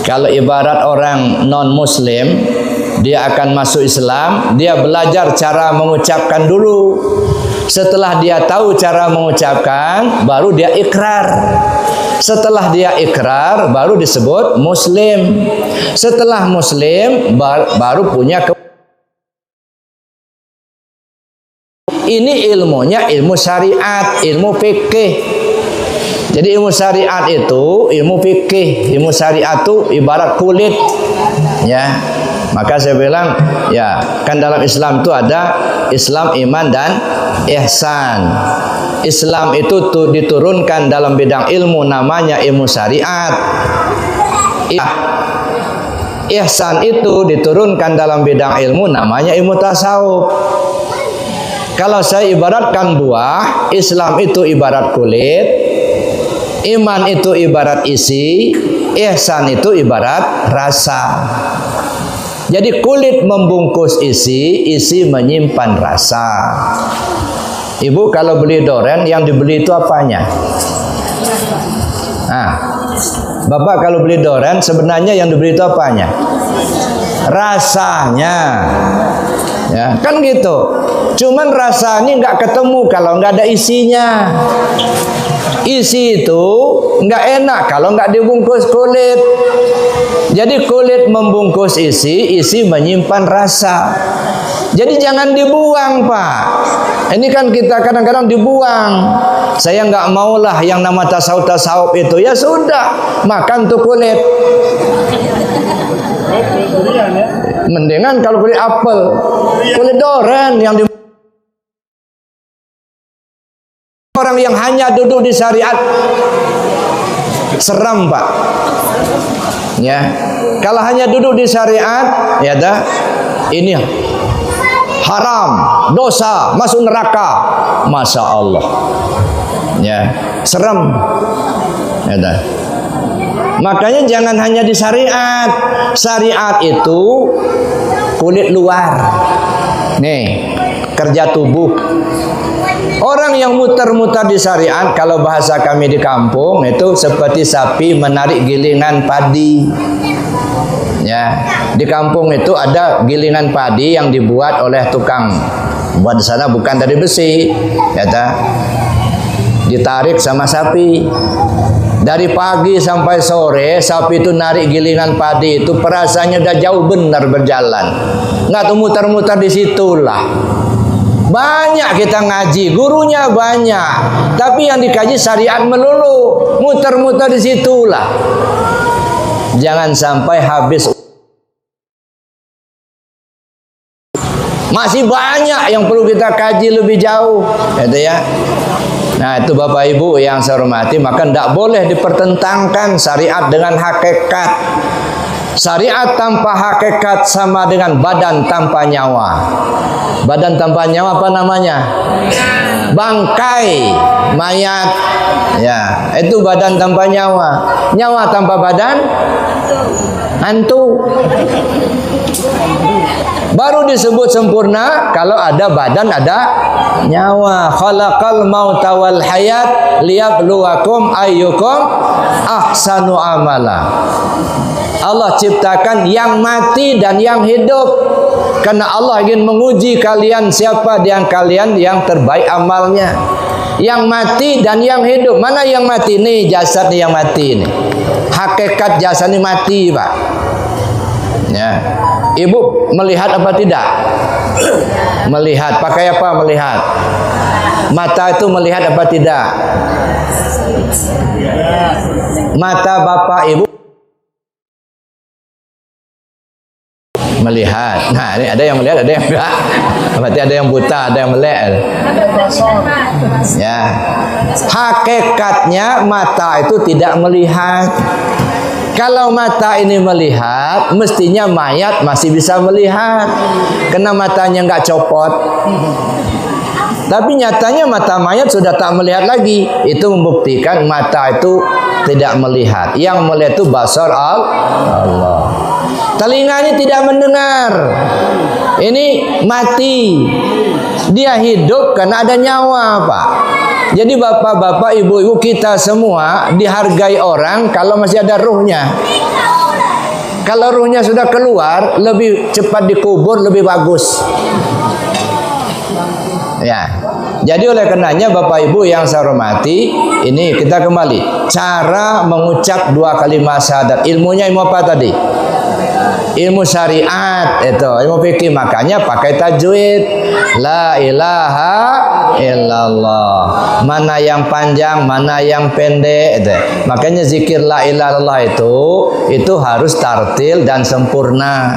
Kalau ibarat orang non-muslim, dia akan masuk Islam, dia belajar cara mengucapkan dulu. Setelah dia tahu cara mengucapkan, baru dia ikrar. Setelah dia ikrar, baru disebut muslim. Setelah muslim, baru punya ini ilmunya ilmu syariat, ilmu fikih. Jadi ilmu syariat itu ilmu fikih, ilmu syariat itu ibarat kulit, ya. Maka saya bilang, ya, kan dalam Islam itu ada Islam, iman, dan ihsan. Islam itu diturunkan dalam bidang ilmu, namanya ilmu syariat. Ihsan itu diturunkan dalam bidang ilmu, namanya ilmu tasawuf. Kalau saya ibaratkan buah, Islam itu ibarat kulit, iman itu ibarat isi, ihsan itu ibarat rasa. Jadi kulit membungkus isi, isi menyimpan rasa. Ibu kalau beli doren, yang dibeli itu apanya? Nah, Bapak kalau beli doren, sebenarnya yang dibeli itu apanya? Rasanya. Ya, kan gitu. Cuman rasanya nggak ketemu kalau nggak ada isinya. Isi itu nggak enak kalau nggak dibungkus kulit. Jadi kulit membungkus isi, isi menyimpan rasa. Jadi jangan dibuang, Pak. Ini kan kita kadang-kadang dibuang. Saya nggak maulah yang nama tasawuf itu. Ya sudah, makan tuh kulit. Mendingan kalau kulit apel, kulit doren yang di orang yang hanya duduk di syariat, seram Pak. Ya, kalau hanya duduk di syariat, ya dah, ini haram, dosa, masuk neraka. Masya Allah. Ya, serem. Ya dah. Makanya jangan hanya di syariat. Syariat itu kulit luar. Nih, kerja tubuh. Orang yang muter-muter di syariat, kalau bahasa kami di kampung itu seperti sapi menarik gilingan padi. Ya, di kampung itu ada gilingan padi yang dibuat oleh tukang buat di sana, bukan dari besi, ya ta? Ditarik sama sapi. Dari pagi sampai sore sapi itu narik gilingan padi itu, perasaannya udah jauh benar berjalan. Nggak tuh muter-muter di situlah. Banyak kita ngaji, gurunya banyak, tapi yang dikaji syariat melulu, muter-muter di situlah. Jangan sampai habis. Masih banyak yang perlu kita kaji lebih jauh, gitu ya. Nah, itu Bapak Ibu yang saya hormati, maka tidak boleh dipertentangkan syariat dengan hakikat. Syariat tanpa hakikat sama dengan badan tanpa nyawa. Badan tanpa nyawa apa namanya? Bangkai, mayat. Ya, itu badan tanpa nyawa. Nyawa tanpa badan? Hantu. Baru disebut sempurna kalau ada badan, ada nyawa. Khalaqal mauta wal hayat liyabluwakum ayyukum ahsanu amala. Allah ciptakan yang mati dan yang hidup karena Allah ingin menguji kalian, siapa di kalian yang terbaik amalnya. Yang mati dan yang hidup. Mana yang mati? Nih jasad nih yang mati nih. Hakikat jasad ini mati, Pak. Ya. Ibu melihat apa tidak? Melihat. Pakai apa melihat? Mata itu melihat apa tidak? Mata Bapak Ibu melihat. Nah, ini ada yang melihat, ada yang enggak. Berarti ada yang buta, ada yang melek. Ya. Hakikatnya mata itu tidak melihat. Kalau mata ini melihat, mestinya mayat masih bisa melihat. Karena matanya enggak copot. Tapi nyatanya mata mayat sudah tak melihat lagi. Itu membuktikan mata itu tidak melihat. Yang melihat itu basar Allah. Telinga ini tidak mendengar. Ini mati. Dia hidup karena ada nyawa, Pak. Jadi bapak-bapak, ibu-ibu, kita semua dihargai orang kalau masih ada ruhnya. Kalau ruhnya sudah keluar, lebih cepat dikubur, lebih bagus. Ya. Jadi oleh karenanya Bapak Ibu yang saya hormati, ini kita kembali cara mengucap dua kalimat syahadat. Ilmunya ilmu apa tadi? Ilmu syariat itu, ilmu fikih, makanya pakai tajwid. La ilaha illallah. Mana yang panjang, mana yang pendek itu. Makanya zikir la ilaha illallah itu harus tartil dan sempurna.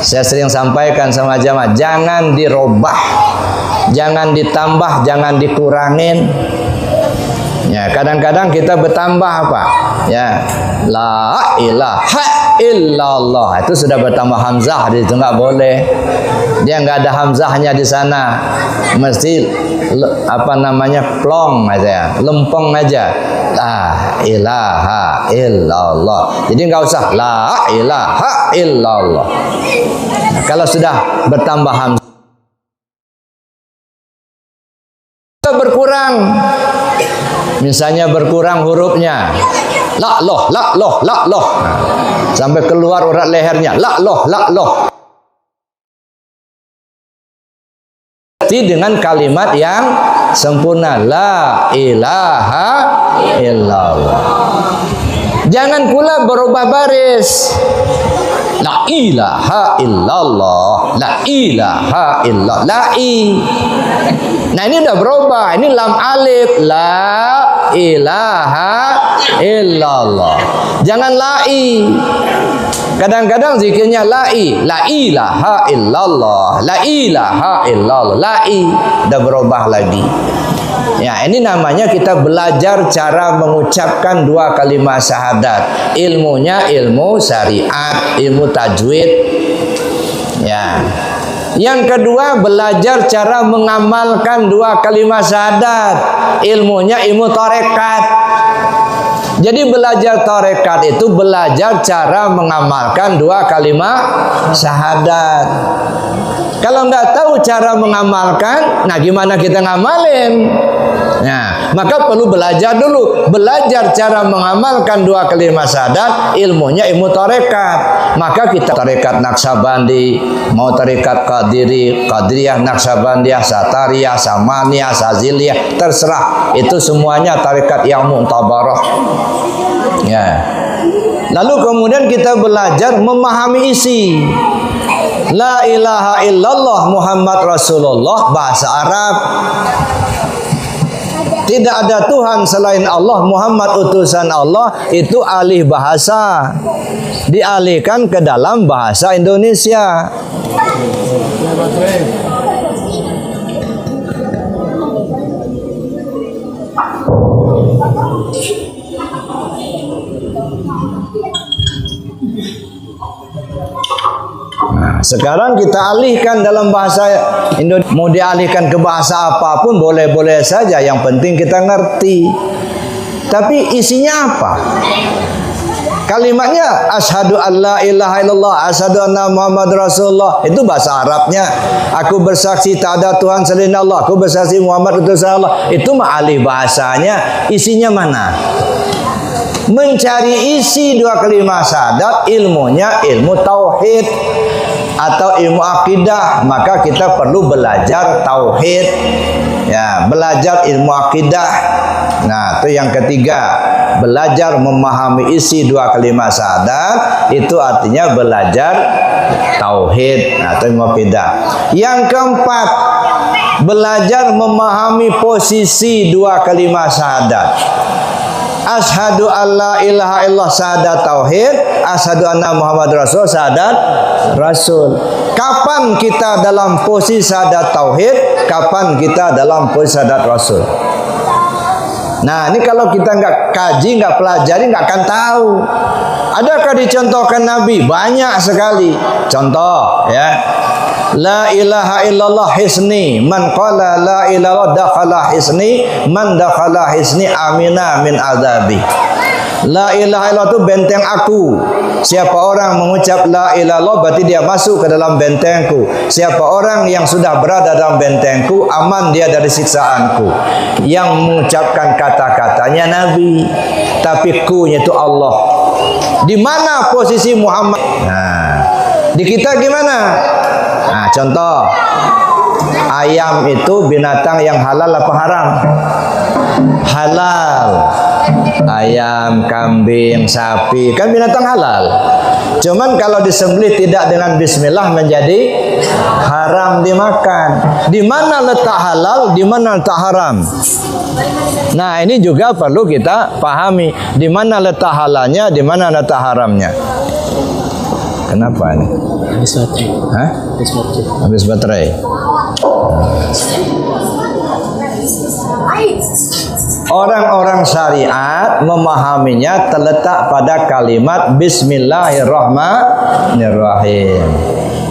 Saya sering sampaikan sama jamaah, jangan dirubah, jangan ditambah, jangan dikurangin. Ya, kadang-kadang kita bertambah apa? Ya, la ilaha illallah itu sudah bertambah hamzah, itu nggak boleh. Dia nggak ada hamzahnya di sana, mesti apa namanya plong aja, lempeng aja. La ilaha illallah. Jadi nggak usah la ilaha illallah. Kalau sudah bertambah hamzah, berkurang. Misalnya berkurang hurufnya, la loh, sampai keluar urat lehernya, la loh. Dengan kalimat yang sempurna, la ilaha illallah. Jangan pula berubah baris. La ilaha illallah, la ilaha illallah, la i. Nah ini udah berubah, ini lam alif, la ilaha illallah. Jangan lai. Kadang-kadang zikirnya lai, la ilaha illallah, la ilaha illallah, lai. Udah berubah lagi. Ya, ini namanya kita belajar cara mengucapkan dua kalimat syahadat. Ilmunya ilmu syariat, ilmu tajwid. Ya. Yang kedua, belajar cara mengamalkan dua kalimat syahadat. Ilmunya ilmu tarekat. Jadi belajar tarekat itu belajar cara mengamalkan dua kalimat syahadat. Kalau nggak tahu cara mengamalkan, nah gimana kita ngamalin? Nah, maka perlu belajar dulu. Belajar cara mengamalkan dua kalimat syahadat, ilmunya ilmu tarekat. Maka kita tarekat Naqsabandi, mau tarekat Qadiri, Qadiriyah, Naqsabandiyah, Satariyah, Samaniyah, Saziliyah, terserah. Itu semuanya tarekat yang mu'tabarah. Ya. Lalu kemudian kita belajar memahami isi. La ilaha illallah Muhammad Rasulullah, bahasa Arab. Tidak ada Tuhan selain Allah, Muhammad utusan Allah, itu alih bahasa. Dialihkan ke dalam bahasa Indonesia. Nah, sekarang kita alihkan dalam bahasa Indonesia. Mau dialihkan ke bahasa apapun boleh-boleh saja. Yang penting kita ngerti. Tapi isinya apa? Kalimatnya asyhadu alla ilaha illallah, asyhadu anna Muhammad Rasulullah. Itu bahasa Arabnya. Aku bersaksi tak ada Tuhan selain Allah. Aku bersaksi Muhammad utusan Allah. Itu mah alih bahasanya. Isinya mana? Mencari isi dua kalimat syahadat, ilmunya ilmu tauhid atau ilmu akidah, maka kita perlu belajar tauhid, ya, belajar ilmu akidah. Nah, itu yang ketiga, belajar memahami isi dua kalimat syahadat, itu artinya belajar tauhid atau ilmu akidah. Yang keempat, belajar memahami posisi dua kalimat syahadat. Asyhadu alla ilaha illallah syahadat tauhid, asyhadu anna Muhammad Rasul syahadat Rasul. Kapan kita dalam posisi syahadat tauhid, kapan kita dalam posisi syahadat Rasul. Nah, ini kalau kita nggak kaji, nggak pelajari, nggak akan tahu. Adakah dicontohkan Nabi? Banyak sekali. Contoh, ya. La ilaha illallah hisni, man qala la ilaha dakhala hisni, man dakhala hisni amina min azabi. La ilaha illallah itu benteng aku. Siapa orang mengucap la ilaha illallah berarti dia masuk ke dalam bentengku. Siapa orang yang sudah berada dalam bentengku, aman dia dari siksaanku. Yang mengucapkan kata-katanya Nabi, tapi ku-nya itu Allah. Di mana posisi Muhammad? Nah, di kita gimana? Nah, contoh, ayam itu binatang yang halal apa haram? Halal. Ayam, kambing, sapi kan binatang halal. Cuman kalau disembelih tidak dengan bismillah menjadi haram dimakan. Di mana letak halal, di mana letak haram? Nah, ini juga perlu kita pahami. Di mana letak halalnya, di mana letak haramnya. Kenapa ini? Habis baterai. Hah? Habis baterai. Habis baterai. Orang-orang syariat memahaminya terletak pada kalimat Bismillahirrahmanirrahim.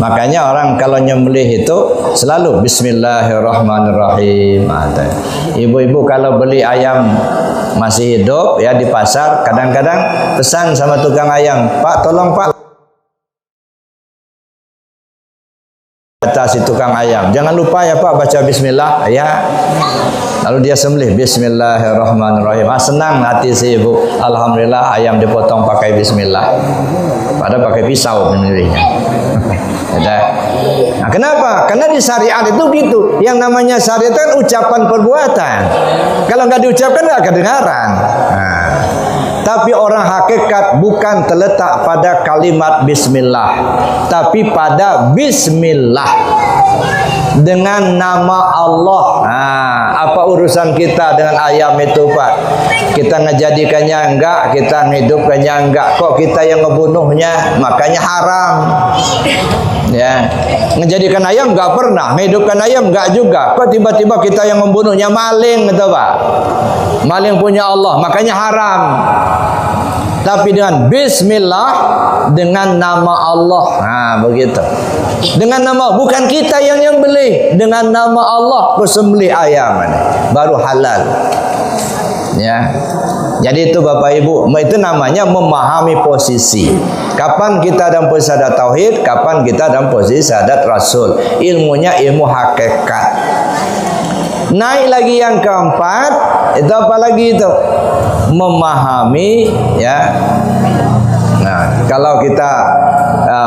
Makanya orang kalau nyembelih itu selalu Bismillahirrahmanirrahim. Ibu-ibu kalau beli ayam masih hidup ya di pasar, kadang-kadang pesan sama tukang ayam, Pak tolong Pak, kata si tukang ayam, jangan lupa ya Pak baca bismillah ya. Lalu dia sembelih Bismillahirrahmanirrahim. Senang hati si ibu, alhamdulillah ayam dipotong pakai bismillah, padahal pakai pisau menyembelihnya. Nah, kenapa? Karena di syariat itu gitu. Yang namanya syariat kan ucapan perbuatan. Kalau nggak diucapkan nggak kedengaran. Nah, tapi orang hakikat bukan terletak pada kalimat bismillah, tapi pada bismillah dengan nama Allah. Nah, apa urusan kita dengan ayam itu Pak? Kita ngejadikannya enggak, kita ngidupkannya enggak, kok kita yang ngebunuhnya, makanya haram. Ya, menjadikan ayam nggak pernah, menghidupkan ayam nggak juga. Kok tiba-tiba kita yang membunuhnya? Maling, gitu Pak. Maling punya Allah, makanya haram. Tapi dengan Bismillah, dengan nama Allah. Nah, begitu. Dengan nama, bukan kita yang beli. Dengan nama Allah, aku sembelih ayam ini, baru halal. Ya. Jadi itu Bapak Ibu, itu namanya memahami posisi. Kapan kita dalam posisi syahadat tauhid, kapan kita dalam posisi syahadat Rasul. Ilmunya ilmu hakikat. Naik lagi yang keempat, itu apa lagi itu? Memahami, ya. Nah, kalau kita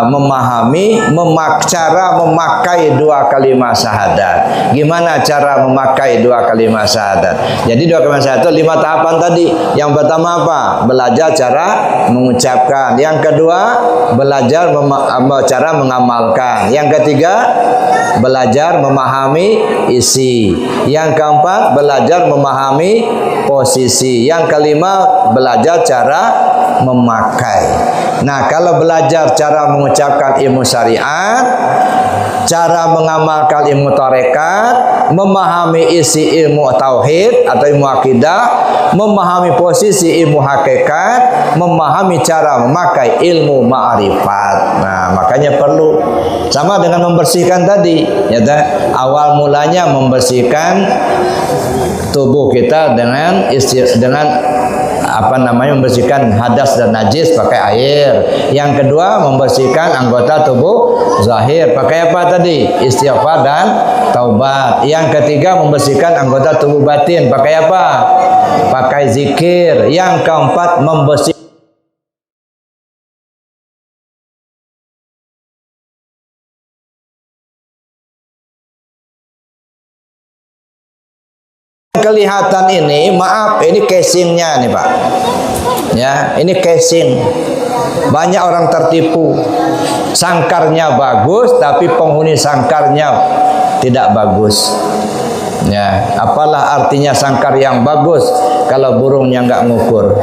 memahami, cara memakai dua kalimat syahadat. Gimana cara memakai dua kalimat syahadat? Jadi dua kalimat syahadat itu 5 tahapan tadi. Yang pertama apa? Belajar cara mengucapkan. Yang kedua, belajar cara mengamalkan. Yang ketiga, belajar memahami isi. Yang keempat, belajar memahami posisi. Yang kelima, belajar cara memakai. Nah, kalau belajar cara mengucapkan ilmu syariat, cara mengamalkan ilmu tarekat, memahami isi ilmu tauhid atau ilmu akidah, memahami posisi ilmu hakikat, memahami cara memakai ilmu ma'rifat. Nah, makanya perlu sama dengan membersihkan tadi, ya awal mulanya membersihkan tubuh kita dengan membersihkan hadas dan najis pakai air. Yang kedua, membersihkan anggota tubuh zahir pakai apa tadi? Istighfar dan taubat. Yang ketiga, membersihkan anggota tubuh batin pakai apa? Pakai zikir. Yang keempat, membersihkan kelihatan ini, maaf, ini casingnya nih Pak. Ya, ini casing. Banyak orang tertipu. Sangkarnya bagus, tapi penghuni sangkarnya tidak bagus. Ya, apalah artinya sangkar yang bagus kalau burungnya nggak ngukur?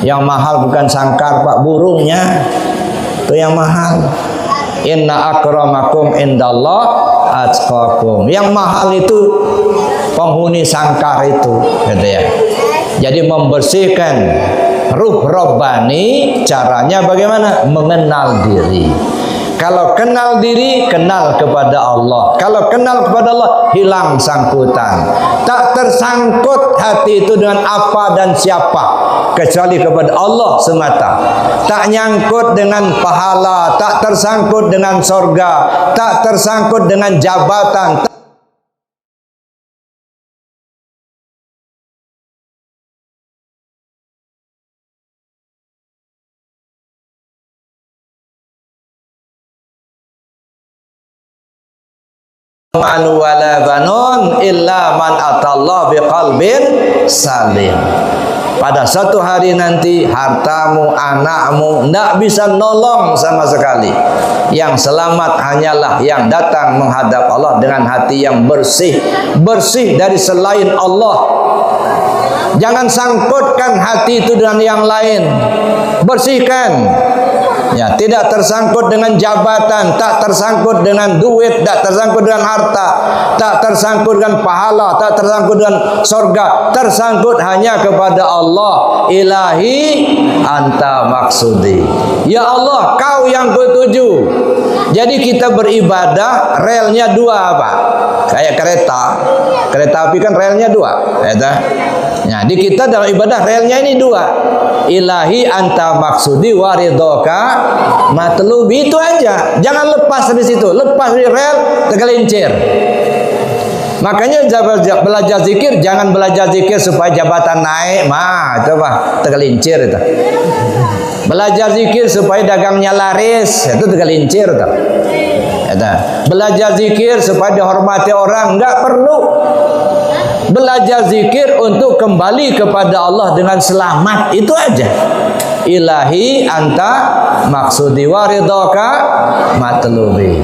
Yang mahal bukan sangkar Pak, burungnya itu yang mahal. Inna akramakum indallah atqakum. Yang mahal itu penghuni sangkar itu, gitu ya. Jadi membersihkan ruh robbani, caranya bagaimana? Mengenal diri. Kalau kenal diri, kenal kepada Allah. Kalau kenal kepada Allah, hilang sangkutan. Tak tersangkut hati itu dengan apa dan siapa, kecuali kepada Allah semata. Tak nyangkut dengan pahala, tak tersangkut dengan sorga, tak tersangkut dengan jabatan. Wala banun illa man atallah biqalbin salim. Pada suatu hari nanti hartamu, anakmu tidak bisa nolong sama sekali. Yang selamat hanyalah yang datang menghadap Allah dengan hati yang bersih, bersih dari selain Allah. Jangan sangkutkan hati itu dengan yang lain. Bersihkan. Ya, tidak tersangkut dengan jabatan, tak tersangkut dengan duit, tak tersangkut dengan harta, tak tersangkut dengan pahala, tak tersangkut dengan sorga, tersangkut hanya kepada Allah. Ilahi anta maksudi. Ya Allah, kau yang kutuju. Jadi kita beribadah relnya dua Pak. Kayak kereta. Kereta api kan relnya dua, ya. Nah, di kita dalam ibadah relnya ini dua. Ilahi anta maksudi waridoka matlubi, itu aja. Jangan lepas dari situ. Lepas dari rel tergelincir. Makanya belajar zikir, jangan belajar zikir supaya jabatan naik. Coba tergelincir itu. Belajar zikir supaya dagangnya laris, itu tergelincir itu. Belajar zikir supaya dihormati orang, enggak perlu. Belajar zikir untuk kembali kepada Allah dengan selamat, itu aja. Ilahi anta maksudi waridaka matlubi.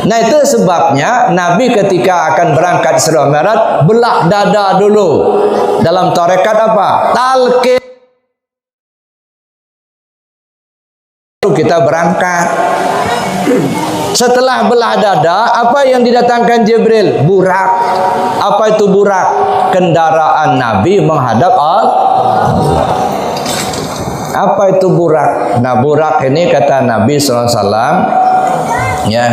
Nah, itu sebabnya Nabi ketika akan berangkat Isra Mi'raj belah dada dulu. Dalam tarekat apa? Talqin. Kita berangkat. Setelah belah dada, apa yang didatangkan Jibril? Burak. Apa itu burak? Kendaraan Nabi menghadap Allah. Apa itu burak? Nah, burak ini kata Nabi SAW, ya,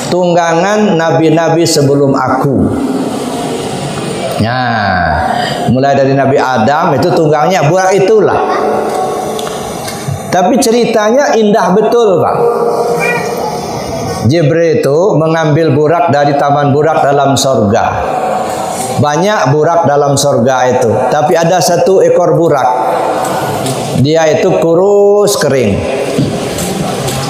tunggangan nabi-nabi sebelum aku. Nah, mulai dari Nabi Adam itu tunggangnya burak itulah. Tapi ceritanya indah betul, Pak. Jibril itu mengambil burak dari taman burak dalam sorga. Banyak burak dalam sorga itu, tapi ada satu ekor burak. Dia itu kurus kering.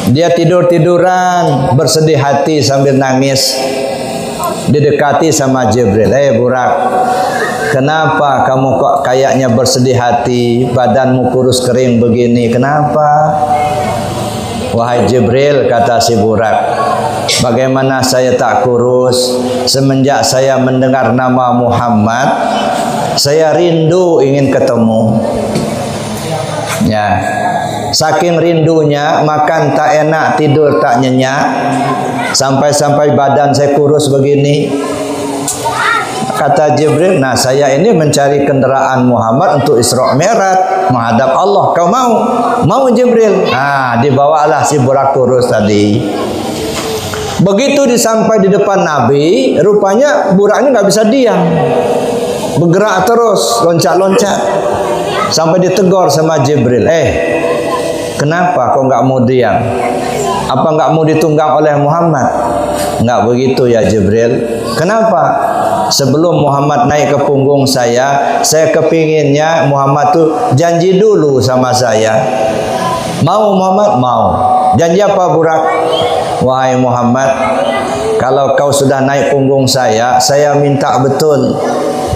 Dia tidur-tiduran, bersedih hati sambil nangis. Didekati sama Jibril. Burak, kenapa kamu kok kayaknya bersedih hati, badanmu kurus kering begini, kenapa? Wahai Jibril, kata si burak, bagaimana saya tak kurus? Semenjak saya mendengar nama Muhammad, saya rindu ingin ketemu. Ya, saking rindunya, makan tak enak, tidur tak nyenyak, sampai-sampai badan saya kurus begini. Kata Jibril, nah saya ini mencari kendaraan Muhammad untuk Isra Mi'raj menghadap Allah. Kau mau? Mau Jibril? Nah, dibawalah si burak kurus tadi. Begitu disampai di depan Nabi, rupanya burak ini nggak bisa diam, bergerak terus, loncat-loncat, sampai ditegur sama Jibril. Kenapa kau nggak mau diam? Apa nggak mau ditunggang oleh Muhammad? Nggak begitu ya Jibril. Kenapa? Sebelum Muhammad naik ke punggung saya kepinginnya Muhammad tuh janji dulu sama saya. Mau Muhammad? Mau. Janji apa burak? Wahai Muhammad, kalau kau sudah naik punggung saya minta betul,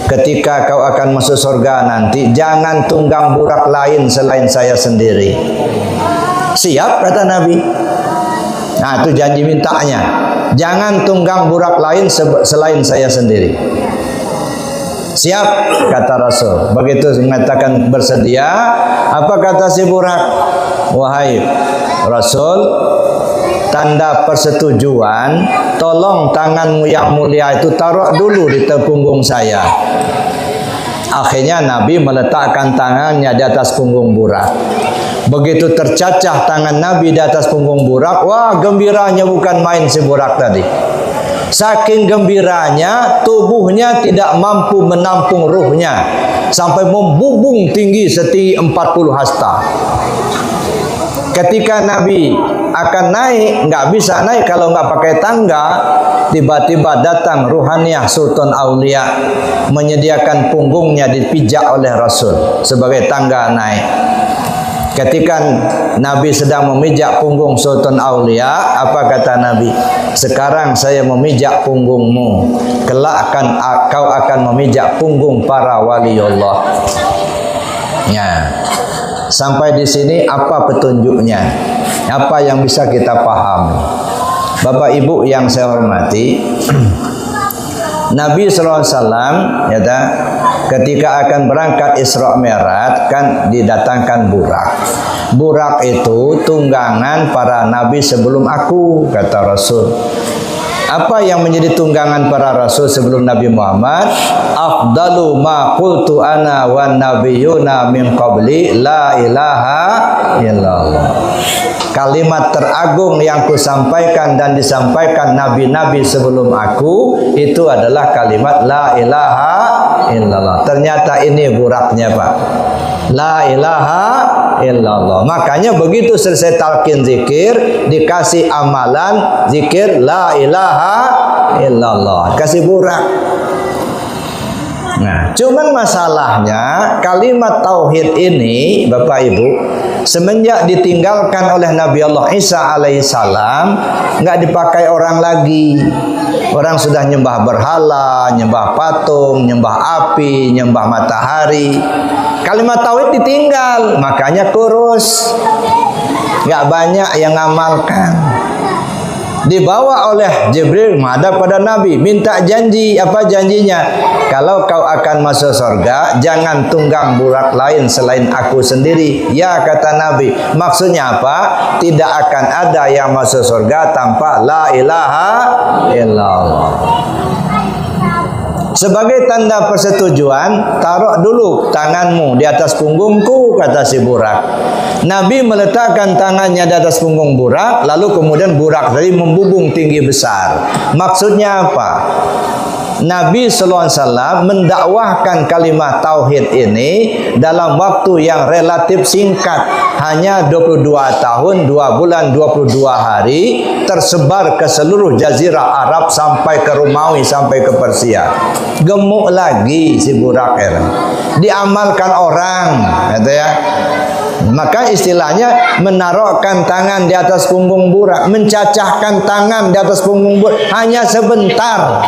ketika kau akan masuk surga nanti, jangan tunggang burak lain selain saya sendiri. Siap, kata Nabi. Nah, itu janji mintanya. Jangan tunggang burak lain selain saya sendiri. Siap, kata Rasul. Begitu mengatakan bersedia, apa kata si burak? Wahai Rasul, tanda persetujuan, tolong tanganmu yang mulia itu taruh dulu di punggung saya. Akhirnya Nabi meletakkan tangannya di atas punggung burak. Begitu tercacah tangan Nabi di atas punggung burak, wah gembiranya bukan main si burak tadi. Saking gembiranya, tubuhnya tidak mampu menampung ruhnya, sampai membubung tinggi setinggi 40 hasta. Ketika Nabi akan naik, nggak bisa naik kalau nggak pakai tangga. Tiba-tiba datang ruhaniyah Sultan Aulia, menyediakan punggungnya dipijak oleh Rasul sebagai tangga naik. Ketika Nabi sedang memijak punggung Sultan Aulia, apa kata Nabi? Sekarang saya memijak punggungmu, kelak kau akan memijak punggung para waliullah. Ya. Sampai di sini apa petunjuknya? Apa yang bisa kita pahami? Bapak Ibu yang saya hormati, Nabi SAW ya, ketika akan berangkat Isra Mi'raj kan didatangkan burak. Burak itu tunggangan para nabi sebelum aku, kata Rasul. Apa yang menjadi tunggangan para rasul sebelum Nabi Muhammad? Afdalu ma qultu ana wan nabiyuna min qabli la ilaha illallah. Kalimat teragung yang kusampaikan dan disampaikan nabi-nabi sebelum aku itu adalah kalimat la ilaha illallah. Ternyata ini buraknya, Pak. La ilaha illallah. Makanya begitu selesai talqin zikir, dikasih amalan zikir la ilaha illallah, kasih burak. Nah, cuman masalahnya kalimat tauhid ini, Bapak Ibu, semenjak ditinggalkan oleh Nabi Allah Isa alaihissalam, nggak dipakai orang lagi. Orang sudah nyembah berhala, nyembah patung, nyembah api, nyembah matahari. Kalimat tauhid ditinggal, makanya kurus. Nggak banyak yang ngamalkan. Dibawa oleh Jibril menghadap pada Nabi, minta janji. Apa janjinya? Kalau kau akan masuk surga, jangan tunggang burak lain selain aku sendiri. Ya, kata Nabi. Maksudnya apa? Tidak akan ada yang masuk surga tanpa la ilaha illallah. Sebagai tanda persetujuan, taruh dulu tanganmu di atas punggungku, kata si burak. Nabi meletakkan tangannya di atas punggung burak, lalu kemudian burak tadi membubung tinggi besar. Maksudnya apa? Nabi sallallahu alaihi wasallam mendakwahkan kalimat tauhid ini dalam waktu yang relatif singkat, hanya 22 tahun, 2 bulan, 22 hari, tersebar ke seluruh jazirah Arab sampai ke Romawi, sampai ke Persia. Gemuk lagi si burak diamalkan orang, kata ya. Maka istilahnya menaruhkan tangan di atas punggung burak, mencacahkan tangan di atas punggung burak hanya sebentar.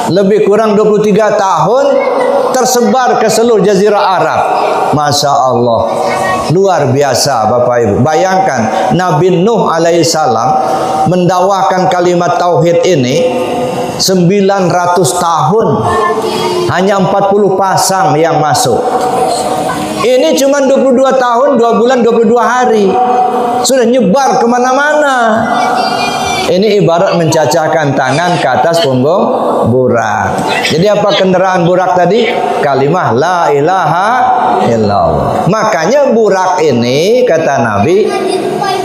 Lebih kurang 23 tahun tersebar ke seluruh jazirah Arab. Masya Allah, luar biasa Bapak Ibu. Bayangkan Nabi Nuh alaihissalam mendakwahkan kalimat tauhid ini 900 tahun, hanya 40 pasang yang masuk. Ini cuma 22 tahun, 2 bulan, 22 hari. Sudah nyebar kemana-mana. Ini ibarat mencacahkan tangan ke atas punggung burak. Jadi apa kendaraan burak tadi? Kalimah la ilaha illallah. Makanya burak ini, kata Nabi,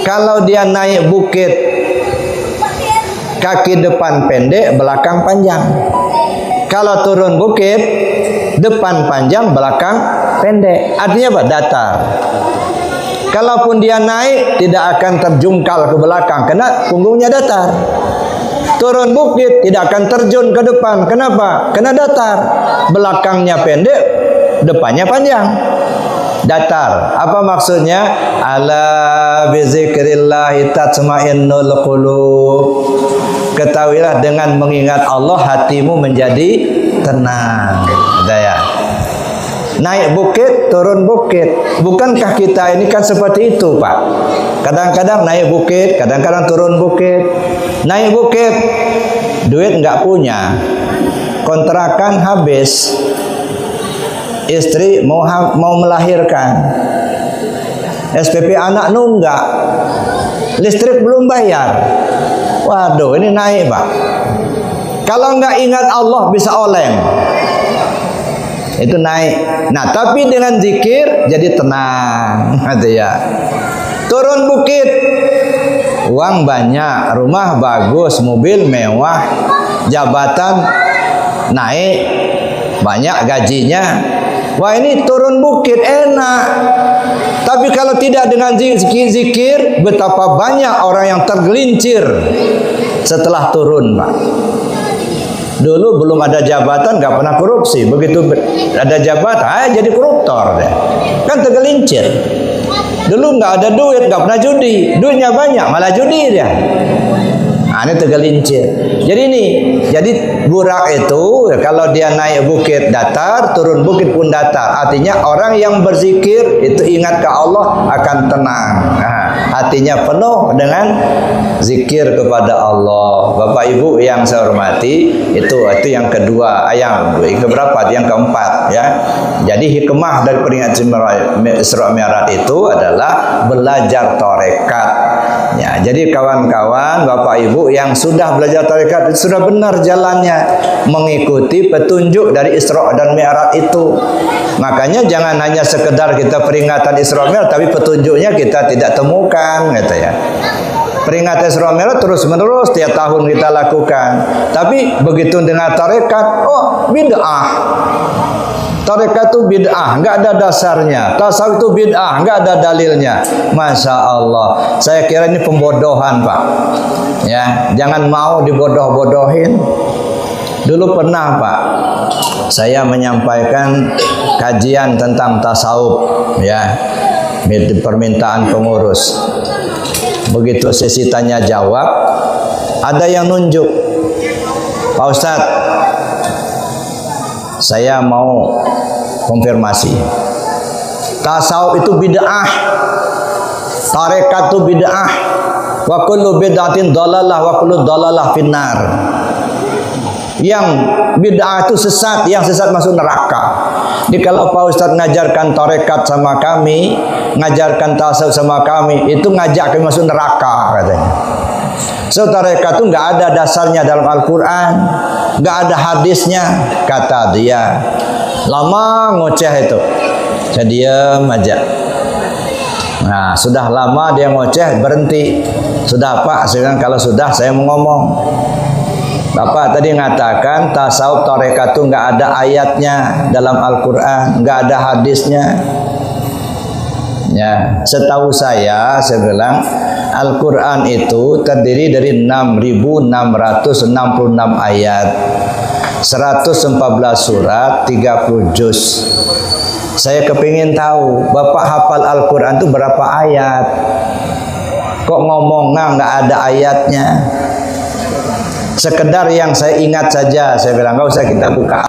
kalau dia naik bukit, kaki depan pendek, belakang panjang. Kalau turun bukit, depan panjang, belakang pendek. Artinya apa? Datar. Kalaupun dia naik, tidak akan terjungkal ke belakang karena punggungnya datar. Turun bukit, tidak akan terjun ke depan. Kenapa? Karena datar. Belakangnya pendek, depannya panjang. Datar. Apa maksudnya? Ala bizikrillahi tatma'innul qulub. Ketahuilah dengan mengingat Allah hatimu menjadi tenang. Daya. Naik bukit, turun bukit. Bukankah kita ini kan seperti itu, Pak? Kadang-kadang naik bukit, kadang-kadang turun bukit. Naik bukit, duit nggak punya, kontrakan habis, istri mau melahirkan, SPP anak nunggak, listrik belum bayar. Waduh, ini naik, Pak. Kalau nggak ingat Allah bisa oleng. Itu naik. Nah, tapi dengan zikir jadi tenang, gitu ya. Turun bukit, uang banyak, rumah bagus, mobil mewah, jabatan naik, banyak gajinya. Wah, ini turun bukit enak. Tapi kalau tidak dengan zikir, betapa banyak orang yang tergelincir setelah turun, Pak. Dulu belum ada jabatan, nggak pernah korupsi. Begitu ada jabatan, jadi koruptor deh. Kan tergelincir. Dulu nggak ada duit, nggak pernah judi. Duitnya banyak, malah judi dia. Nah, ini tergelincir. Jadi burak itu kalau dia naik bukit datar, turun bukit pun datar. Artinya orang yang berzikir itu ingat ke Allah akan tenang. Nah, hatinya penuh dengan zikir kepada Allah. Bapak Ibu yang saya hormati, itu yang kedua. Yang keberapa? Yang keempat, ya. Jadi hikmah dari peringatan Isra Mi'raj itu adalah belajar tarekat. Ya, jadi kawan-kawan, Bapak Ibu yang sudah belajar tarekat sudah benar jalannya mengikuti petunjuk dari Isra dan Mi'raj itu. Makanya jangan hanya sekedar kita peringatan Isra Mi'raj tapi petunjuknya kita tidak temukan, gitu ya. Peringatan Isra Mi'raj terus-menerus tiap tahun kita lakukan. Tapi begitu dengan tarekat, oh bid'ah. Tarekat itu bid'ah, nggak ada dasarnya. Tasawuf itu bid'ah, nggak ada dalilnya. Masya Allah, saya kira ini pembodohan, Pak. Ya, jangan mau dibodoh-bodohin. Dulu pernah, Pak, saya menyampaikan kajian tentang tasawuf, ya, permintaan pengurus. Begitu sesi tanya jawab, ada yang nunjuk, Pak Ustadz, saya mau konfirmasi. Tasawuf itu bid'ah, tarekat itu bid'ah. wa kullu bid'atin dhalalah wa kullu dhalalah finnar. Yang bid'ah itu sesat, yang sesat masuk neraka. Jadi kalau Pak Ustadz ngajarkan tarekat sama kami, ngajarkan tasawuf sama kami, itu ngajak kami masuk neraka katanya. So tarekat itu nggak ada dasarnya dalam Al-Quran, nggak ada hadisnya, kata dia. Lama ngoceh itu, saya diam aja. Nah, sudah lama dia ngoceh, berhenti. Sudah Pak, saya bilang kalau sudah saya mau ngomong. Bapak tadi mengatakan tasawuf tarekat itu nggak ada ayatnya dalam Al-Quran, nggak ada hadisnya. Ya, setahu saya bilang Al-Quran itu terdiri dari 6.666 ayat, 114 surat, 30 juz. Saya kepingin tahu, Bapak hafal Al-Quran itu berapa ayat? Kok ngomongnya nggak ada ayatnya? Sekedar yang saya ingat saja, saya bilang nggak usah kita buka.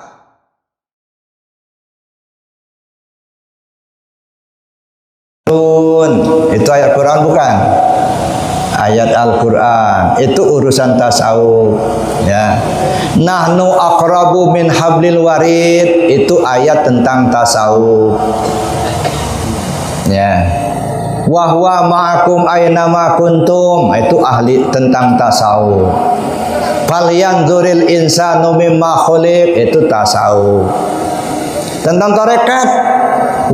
Itu ayat Quran bukan? Ayat Al-Quran itu urusan tasawuf, ya. Nahnu aqrabu min hablil warid itu ayat tentang tasawuf, ya. Wa huwa ma'akum aina ma kuntum itu ahli tentang tasawuf. Falyanzuril insanu mimma khuliq itu tasawuf. Tentang tarekat,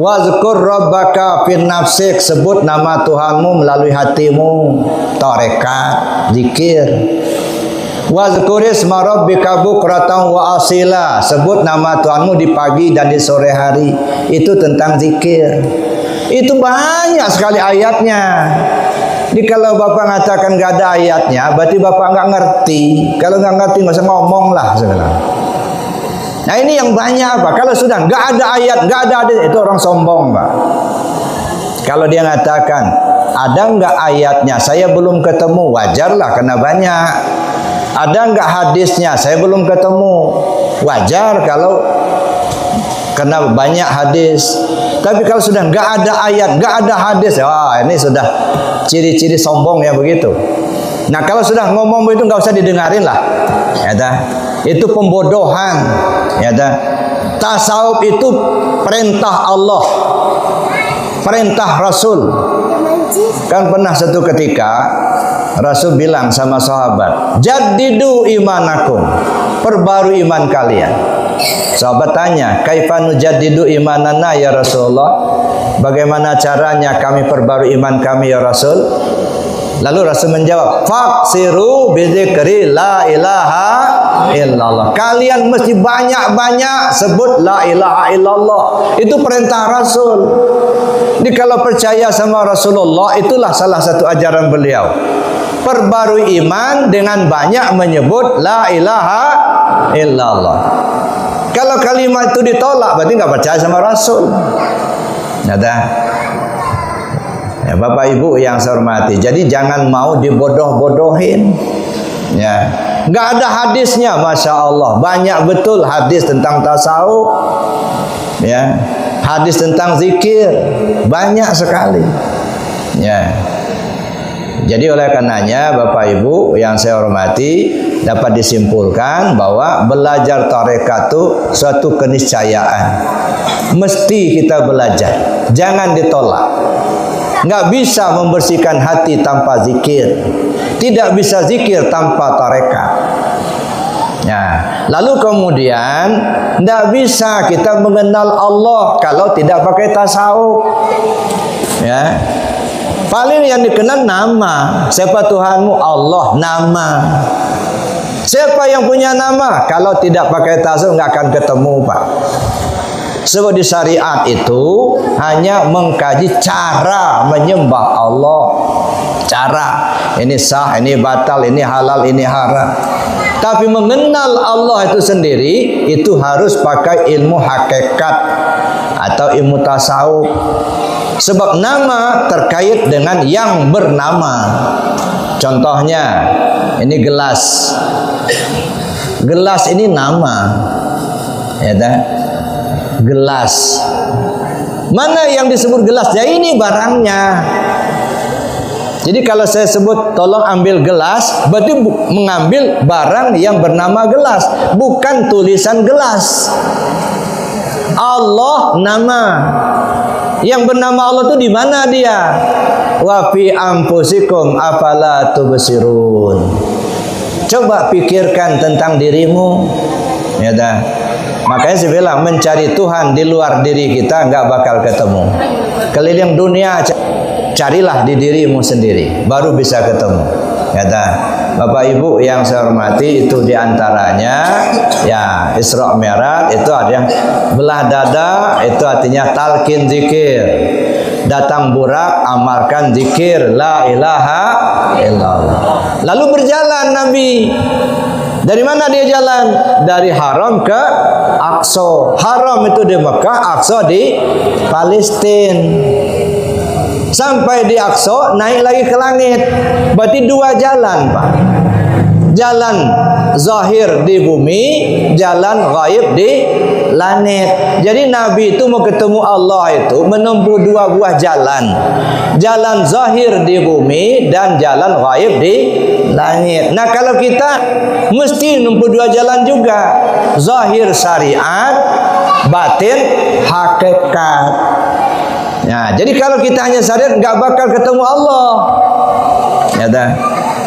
wazkur rabbaka fin nafsik, sebut nama Tuhanmu melalui hatimu, tarekat, zikir. Wazkur isma rabbika bukratan wa asila, sebut nama Tuhanmu di pagi dan di sore hari, itu tentang zikir. Itu banyak sekali ayatnya. Jadi kalau Bapak mengatakan nggak ada ayatnya, berarti Bapak nggak ngerti. Kalau nggak ngerti nggak usah ngomong lah sebenarnya. Nah ini yang banyak Pak. Kalau sudah nggak ada ayat, nggak ada hadis, itu orang sombong Pak. Kalau dia mengatakan ada nggak ayatnya, saya belum ketemu, wajarlah karena banyak. Ada nggak hadisnya, saya belum ketemu, wajar kalau karena banyak hadis. Tapi kalau sudah nggak ada ayat, nggak ada hadis, wah ini sudah ciri-ciri sombong ya begitu. Nah kalau sudah ngomong begitu nggak usah didengarin lah, ya dah. Itu pembodohan, ya dah. Tasawuf itu perintah Allah, perintah Rasul. Kan pernah satu ketika Rasul bilang sama sahabat, jaddidu imanakum, perbarui iman kalian. Sahabat tanya, kaifa nujaddidu imanana ya Rasulullah? Bagaimana caranya kami perbarui iman kami ya Rasul? Lalu Rasul menjawab, faksiru bizikri la ilaha illallah. Kalian mesti banyak-banyak sebut la ilaha illallah. Itu perintah Rasul. Jadi kalau percaya sama Rasulullah, itulah salah satu ajaran beliau. Perbarui iman dengan banyak menyebut la ilaha illallah. Kalau kalimat itu ditolak, berarti nggak percaya sama Rasul. Ada. Ya, Bapak Ibu yang saya hormati, jadi jangan mau dibodoh-bodohin. Ya, nggak ada hadisnya, masya Allah. Banyak betul hadis tentang tasawuf. Ya, hadis tentang zikir banyak sekali. Ya. Jadi oleh karenanya Bapak Ibu yang saya hormati, dapat disimpulkan bahwa belajar tarekat itu suatu keniscayaan. Mesti kita belajar, jangan ditolak. Nggak bisa membersihkan hati tanpa zikir, tidak bisa zikir tanpa tarekat. Ya, lalu kemudian nggak bisa kita mengenal Allah kalau tidak pakai tasawuf. Ya. Paling yang dikenal nama. Siapa Tuhanmu? Allah, nama. Siapa yang punya nama? Kalau tidak pakai tasawuf nggak akan ketemu Pak. Sebab di syariat itu hanya mengkaji cara menyembah Allah. Cara, ini sah, ini batal, ini halal, ini haram. Tapi mengenal Allah itu sendiri, itu harus pakai ilmu hakikat atau ilmu tasawuf. Sebab nama terkait dengan yang bernama. Contohnya, ini gelas. Gelas ini nama. Ya dah. Gelas. Mana yang disebut gelas? Ya ini barangnya. Jadi kalau saya sebut tolong ambil gelas, berarti mengambil barang yang bernama gelas, bukan tulisan gelas. Allah nama. Yang bernama Allah itu di mana dia? Wa fi anfusikum afala tubsirun. Coba pikirkan tentang dirimu. Ya dah. Makanya saya bilang mencari Tuhan di luar diri kita nggak bakal ketemu. Keliling dunia carilah di dirimu sendiri, baru bisa ketemu. Kata Bapak Ibu yang saya hormati, itu diantaranya ya Isra Mi'raj itu ada yang belah dada, itu artinya talqin zikir. Datang burak, amalkan zikir la ilaha illallah. Lalu berjalan Nabi. Dari mana dia jalan? Dari Haram ke Aqsa. Haram itu di Mekah, Aqsa di Palestina. Sampai di Aqsa, naik lagi ke langit. Berarti dua jalan, Pak. Jalan zahir di bumi, jalan ghaib di langit. Jadi Nabi itu mau ketemu Allah itu menempuh dua buah jalan. Jalan zahir di bumi dan jalan ghaib di langit. Nah, kalau kita mesti menempuh dua jalan juga. Zahir syariat, batin hakikat. Ya, jadi kalau kita hanya syariat nggak bakal ketemu Allah. Ya dah.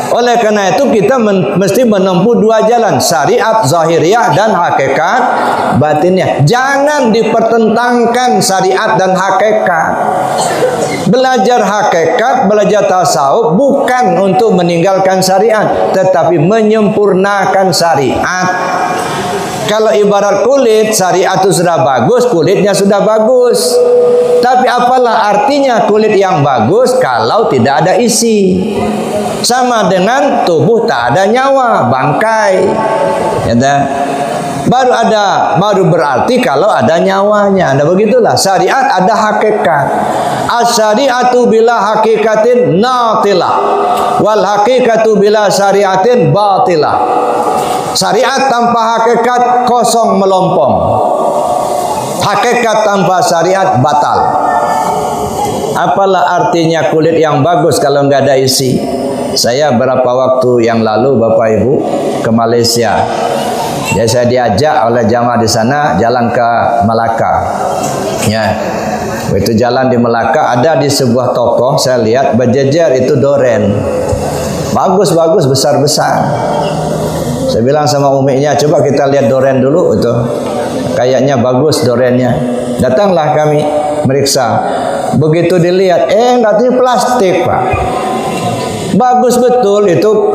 Oleh karena itu kita mesti menempuh dua jalan, syariat zahiriyah dan hakikat batinnya. Jangan dipertentangkan syariat dan hakikat. Belajar hakikat, belajar tasawuf bukan untuk meninggalkan syariat, tetapi menyempurnakan syariat. Kalau ibarat kulit, syariat itu sudah bagus, kulitnya sudah bagus. Tapi apalah artinya kulit yang bagus kalau tidak ada isi? Sama dengan tubuh tak ada nyawa, bangkai. Ya, baru berarti kalau ada nyawanya. Nah, begitulah syariat ada hakikat. As-syari'atu bila hakikatin natilah, wal hakikatu bila syariatin batilah. Syariat tanpa hakikat kosong melompong. Hakikat tanpa syariat batal. Apalah artinya kulit yang bagus kalau nggak ada isi? Saya berapa waktu yang lalu Bapak Ibu ke Malaysia. Jadi saya diajak oleh jamaah di sana jalan ke Melaka. Ya. Itu jalan di Melaka, ada di sebuah toko saya lihat berjejer itu doren. Bagus-bagus, besar-besar. Saya bilang sama uminya, coba kita lihat doren dulu itu. Kayaknya bagus dorennya. Datanglah kami meriksa. Begitu dilihat, katanya plastik, Pak. Bagus betul itu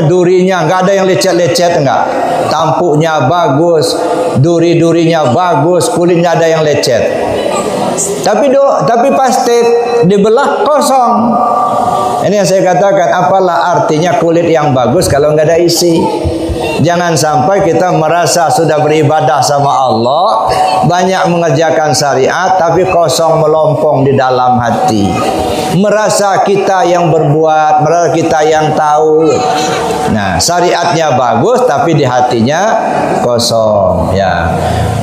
durinya, nggak ada yang lecet-lecet, enggak. Tampuknya bagus, duri-durinya bagus, kulitnya ada yang lecet. Tapi plastik dibelah kosong. Ini yang saya katakan, apalah artinya kulit yang bagus kalau nggak ada isi? Jangan sampai kita merasa sudah beribadah sama Allah, banyak mengerjakan syariat, tapi kosong melompong di dalam hati. Merasa kita yang berbuat, merasa kita yang tahu. Nah, syariatnya bagus, tapi di hatinya kosong. Ya,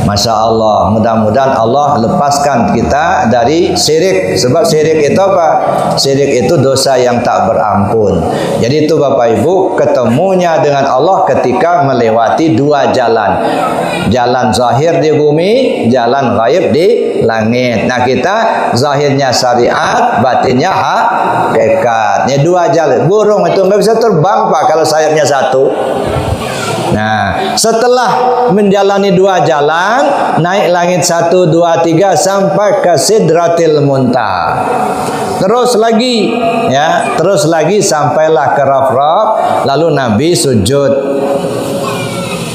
Masya Allah. Mudah-mudahan Allah lepaskan kita dari syirik. Sebab syirik itu apa? Syirik itu dosa yang tak berampun. Jadi itu Bapak Ibu, ketemunya dengan Allah ketika melewati dua jalan. Jalan zahir di bumi, jalan ghaib di langit. Nah, kita zahirnya syariat, batinnya hakikat. Ini dua jalan. Burung itu nggak bisa terbang, Pak, kalau sayapnya satu. Nah, setelah menjalani dua jalan, naik langit 1, 2, 3 sampai ke Sidratil Muntaha. Terus lagi, ya, terus lagi sampailah ke Raf-Raf, lalu Nabi sujud.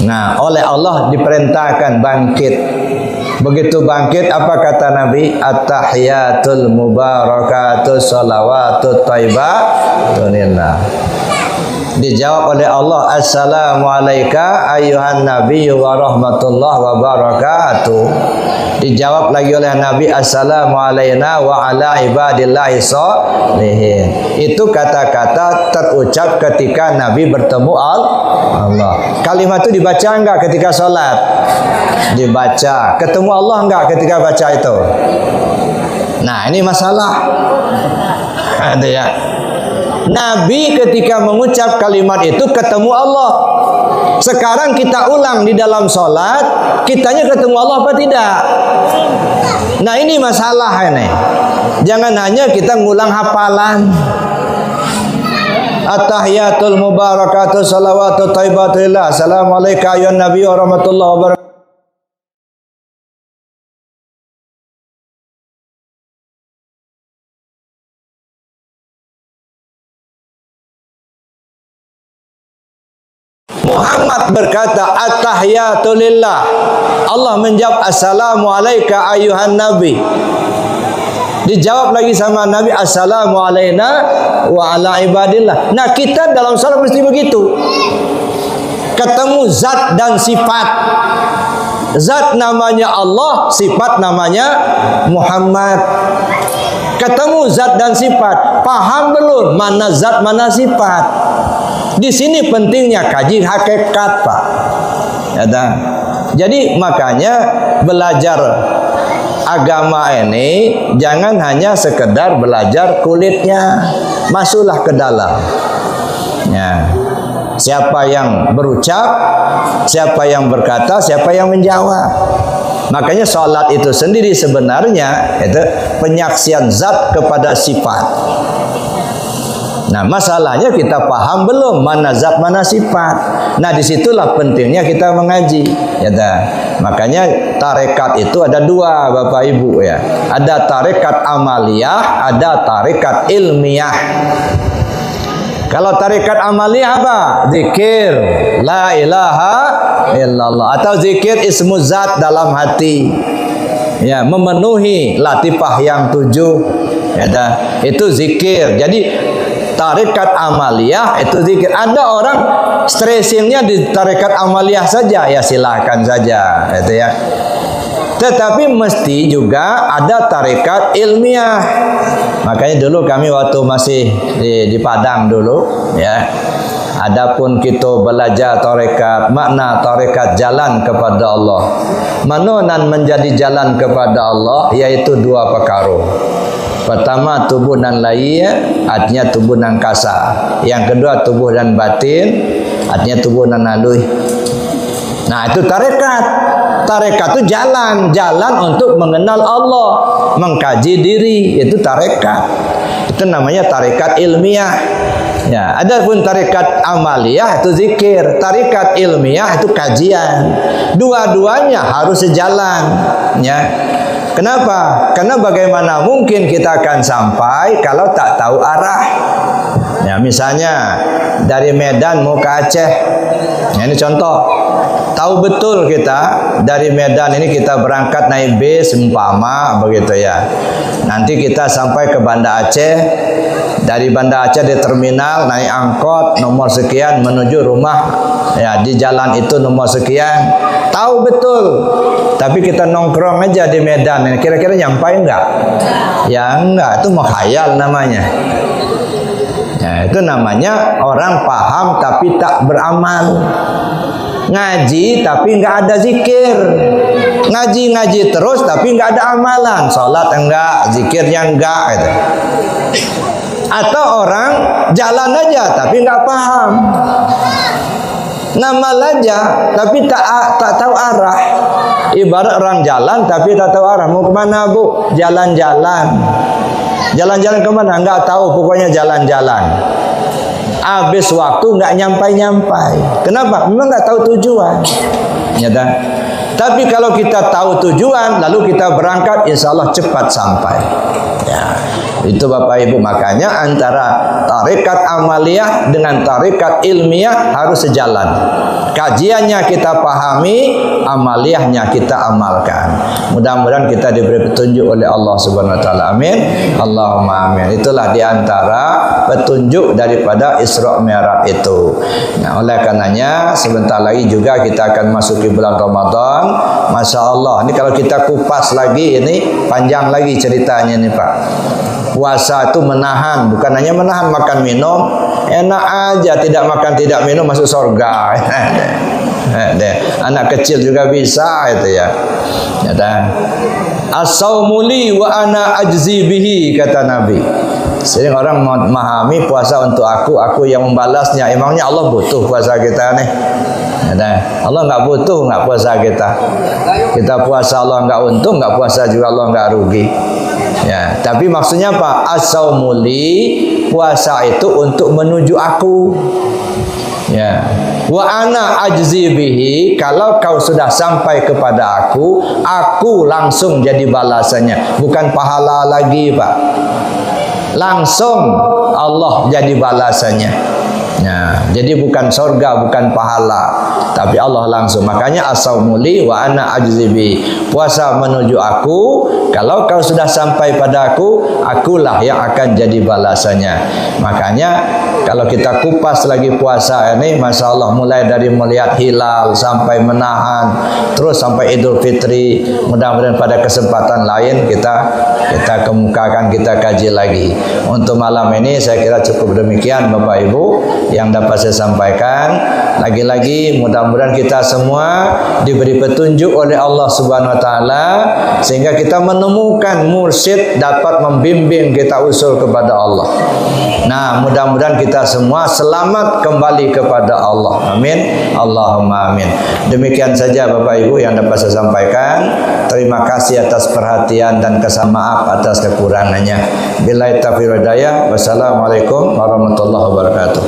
Nah, oleh Allah diperintahkan bangkit. Begitu bangkit, apa kata Nabi? At-tahiyatul mubarakatus salawatut thayyibatunillah. Dijawab oleh Allah, Assalamu alayka ayyuhan nabiyyu wa rahmatullah wa barakatuh. Dijawab lagi oleh Nabi, Assalamu alayna wa ala ibadillahi sholihin. Itu kata-kata terucap ketika Nabi bertemu Allah. Kalimat itu dibaca enggak ketika sholat? Dibaca. Ketemu Allah enggak ketika baca itu? Nah, ini masalah. Ada ya. Nabi ketika mengucap kalimat itu ketemu Allah. Sekarang kita ulang di dalam sholat, kitanya ketemu Allah apa tidak? Nah ini masalah ini. Jangan hanya kita ngulang hafalan. At-tahiyatul mubarakatuh salawatu thayyibatulillah. Assalamualaikum ya Nabi wa rahmatullahi wabarakatuh. Muhammad berkata at-tahiyatulillah. Allah menjawab assalamualaikum ayuhan nabi. Dijawab lagi sama Nabi assalamu alaina wa ala ibadillah. Nah kita dalam salat mesti begitu. Ketemu zat dan sifat. Zat namanya Allah, sifat namanya Muhammad. Ketemu zat dan sifat. Paham belum mana zat mana sifat? Di sini pentingnya kaji hakikat, Pak. Ya, jadi makanya belajar agama ini jangan hanya sekedar belajar kulitnya, masuklah ke dalam. Ya. Siapa yang berucap, siapa yang berkata, siapa yang menjawab. Makanya sholat itu sendiri sebenarnya itu penyaksian zat kepada sifat. Nah masalahnya kita paham belum mana zat mana sifat. Nah disitulah pentingnya kita mengaji. Ya, makanya tarekat itu ada dua Bapak Ibu ya. Ada tarekat amaliyah, ada tarekat ilmiah. Kalau tarekat amaliyah apa? Zikir la ilaha illallah atau zikir ismu zat dalam hati. Ya, memenuhi latifah yang 7. Ya, itu zikir. Jadi tarekat amaliyah itu zikir. Ada orang stressingnya di tarekat amaliyah saja, ya silahkan saja, itu ya. Tetapi mesti juga ada tarekat ilmiah. Makanya dulu kami waktu masih di Padang dulu, ya. Adapun kita belajar tarekat, makna tarekat jalan kepada Allah. Manonan menjadi jalan kepada Allah, yaitu 2 perkara. Pertama tubuh dan lahir, artinya tubuh dan kasar. Yang kedua tubuh dan batin, artinya tubuh dan halus. Nah itu tarekat. Tarekat itu jalan untuk mengenal Allah, mengkaji diri, itu tarekat. Itu namanya tarekat ilmiah. Ya, adapun tarekat amaliyah itu zikir, tarekat ilmiah itu kajian. Dua-duanya harus sejalan, ya. Kenapa? Karena bagaimana mungkin kita akan sampai kalau tak tahu arah. Ya, misalnya dari Medan mau ke Aceh. Ya, ini contoh. Tahu betul kita dari Medan ini kita berangkat naik bis umpama begitu ya. Nanti kita sampai ke Banda Aceh. Dari Banda Aceh di terminal naik angkot nomor sekian menuju rumah. Ya, di jalan itu nomor sekian. Tahu betul. Tapi kita nongkrong aja di Medan. Kira-kira nyampai enggak? Ya enggak, itu menghayal namanya. Ya, itu namanya orang paham tapi tak beramal. Ngaji tapi enggak ada zikir. Ngaji terus tapi enggak ada amalan. Salat enggak, zikirnya enggak gitu. Atau orang jalan aja tapi enggak paham. Ngamal aja tapi tak tahu arah. Ibarat orang jalan tapi tak tahu arah. Mau kemana bu? Jalan-jalan. Jalan-jalan kemana? Enggak tahu, pokoknya jalan-jalan. Habis waktu enggak nyampai-nyampai. Kenapa? Memang enggak tahu tujuan. Ya dah. Tapi kalau kita tahu tujuan, lalu kita berangkat, insya Allah cepat sampai. Ya. Itu Bapak Ibu, makanya antara tarekat amaliyah dengan tarekat ilmiah harus sejalan. Kajiannya kita pahami, amaliyahnya kita amalkan. Mudah-mudahan kita diberi petunjuk oleh Allah Subhanahu wa taala. Amin. Allahumma amin. Itulah diantara petunjuk daripada Isra Mi'raj itu. Nah, oleh karenanya sebentar lagi juga kita akan masuki bulan Ramadan. Masya Allah, ini kalau kita kupas lagi ini panjang lagi ceritanya nih Pak. Puasa itu menahan, bukan hanya menahan makan minum. Enak aja tidak makan tidak minum masuk surga. Anak kecil juga bisa itu ya. As-saumu li wa ana ajzi bihi, kata Nabi. Sering orang memahami puasa untuk aku yang membalasnya. Emangnya Allah butuh puasa kita nih? Allah nggak butuh nggak puasa kita. Kita puasa Allah nggak untung, nggak puasa juga Allah nggak rugi. Ya, tapi maksudnya apa? As-saumu li, puasa itu untuk menuju aku. Ya, wa ana ajzi bihi, kalau kau sudah sampai kepada aku langsung jadi balasannya, bukan pahala lagi, Pak. Langsung Allah jadi balasannya. Ya, jadi bukan surga, bukan pahala, tapi Allah langsung. Makanya as-saumu li wa ana ajzi bihi, puasa menuju aku, kalau kau sudah sampai pada akulah yang akan jadi balasannya. Makanya kalau kita kupas lagi puasa ini, Masya Allah, mulai dari melihat hilal sampai menahan, terus sampai Idul Fitri. Mudah-mudahan pada kesempatan lain kita kemukakan, kita kaji lagi. Untuk malam ini saya kira cukup demikian Bapak Ibu yang dapat saya sampaikan. Lagi-lagi mudah-mudahan kita semua diberi petunjuk oleh Allah Subhanahu wa taala sehingga kita menemukan mursyid dapat membimbing kita usul kepada Allah. Nah, mudah-mudahan kita semua selamat kembali kepada Allah. Amin. Allahumma amin. Demikian saja Bapak Ibu yang dapat saya sampaikan. Terima kasih atas perhatian dan maaf atas kekurangannya. Billahi taufiq wal hidayah. Wassalamualaikum warahmatullahi wabarakatuh.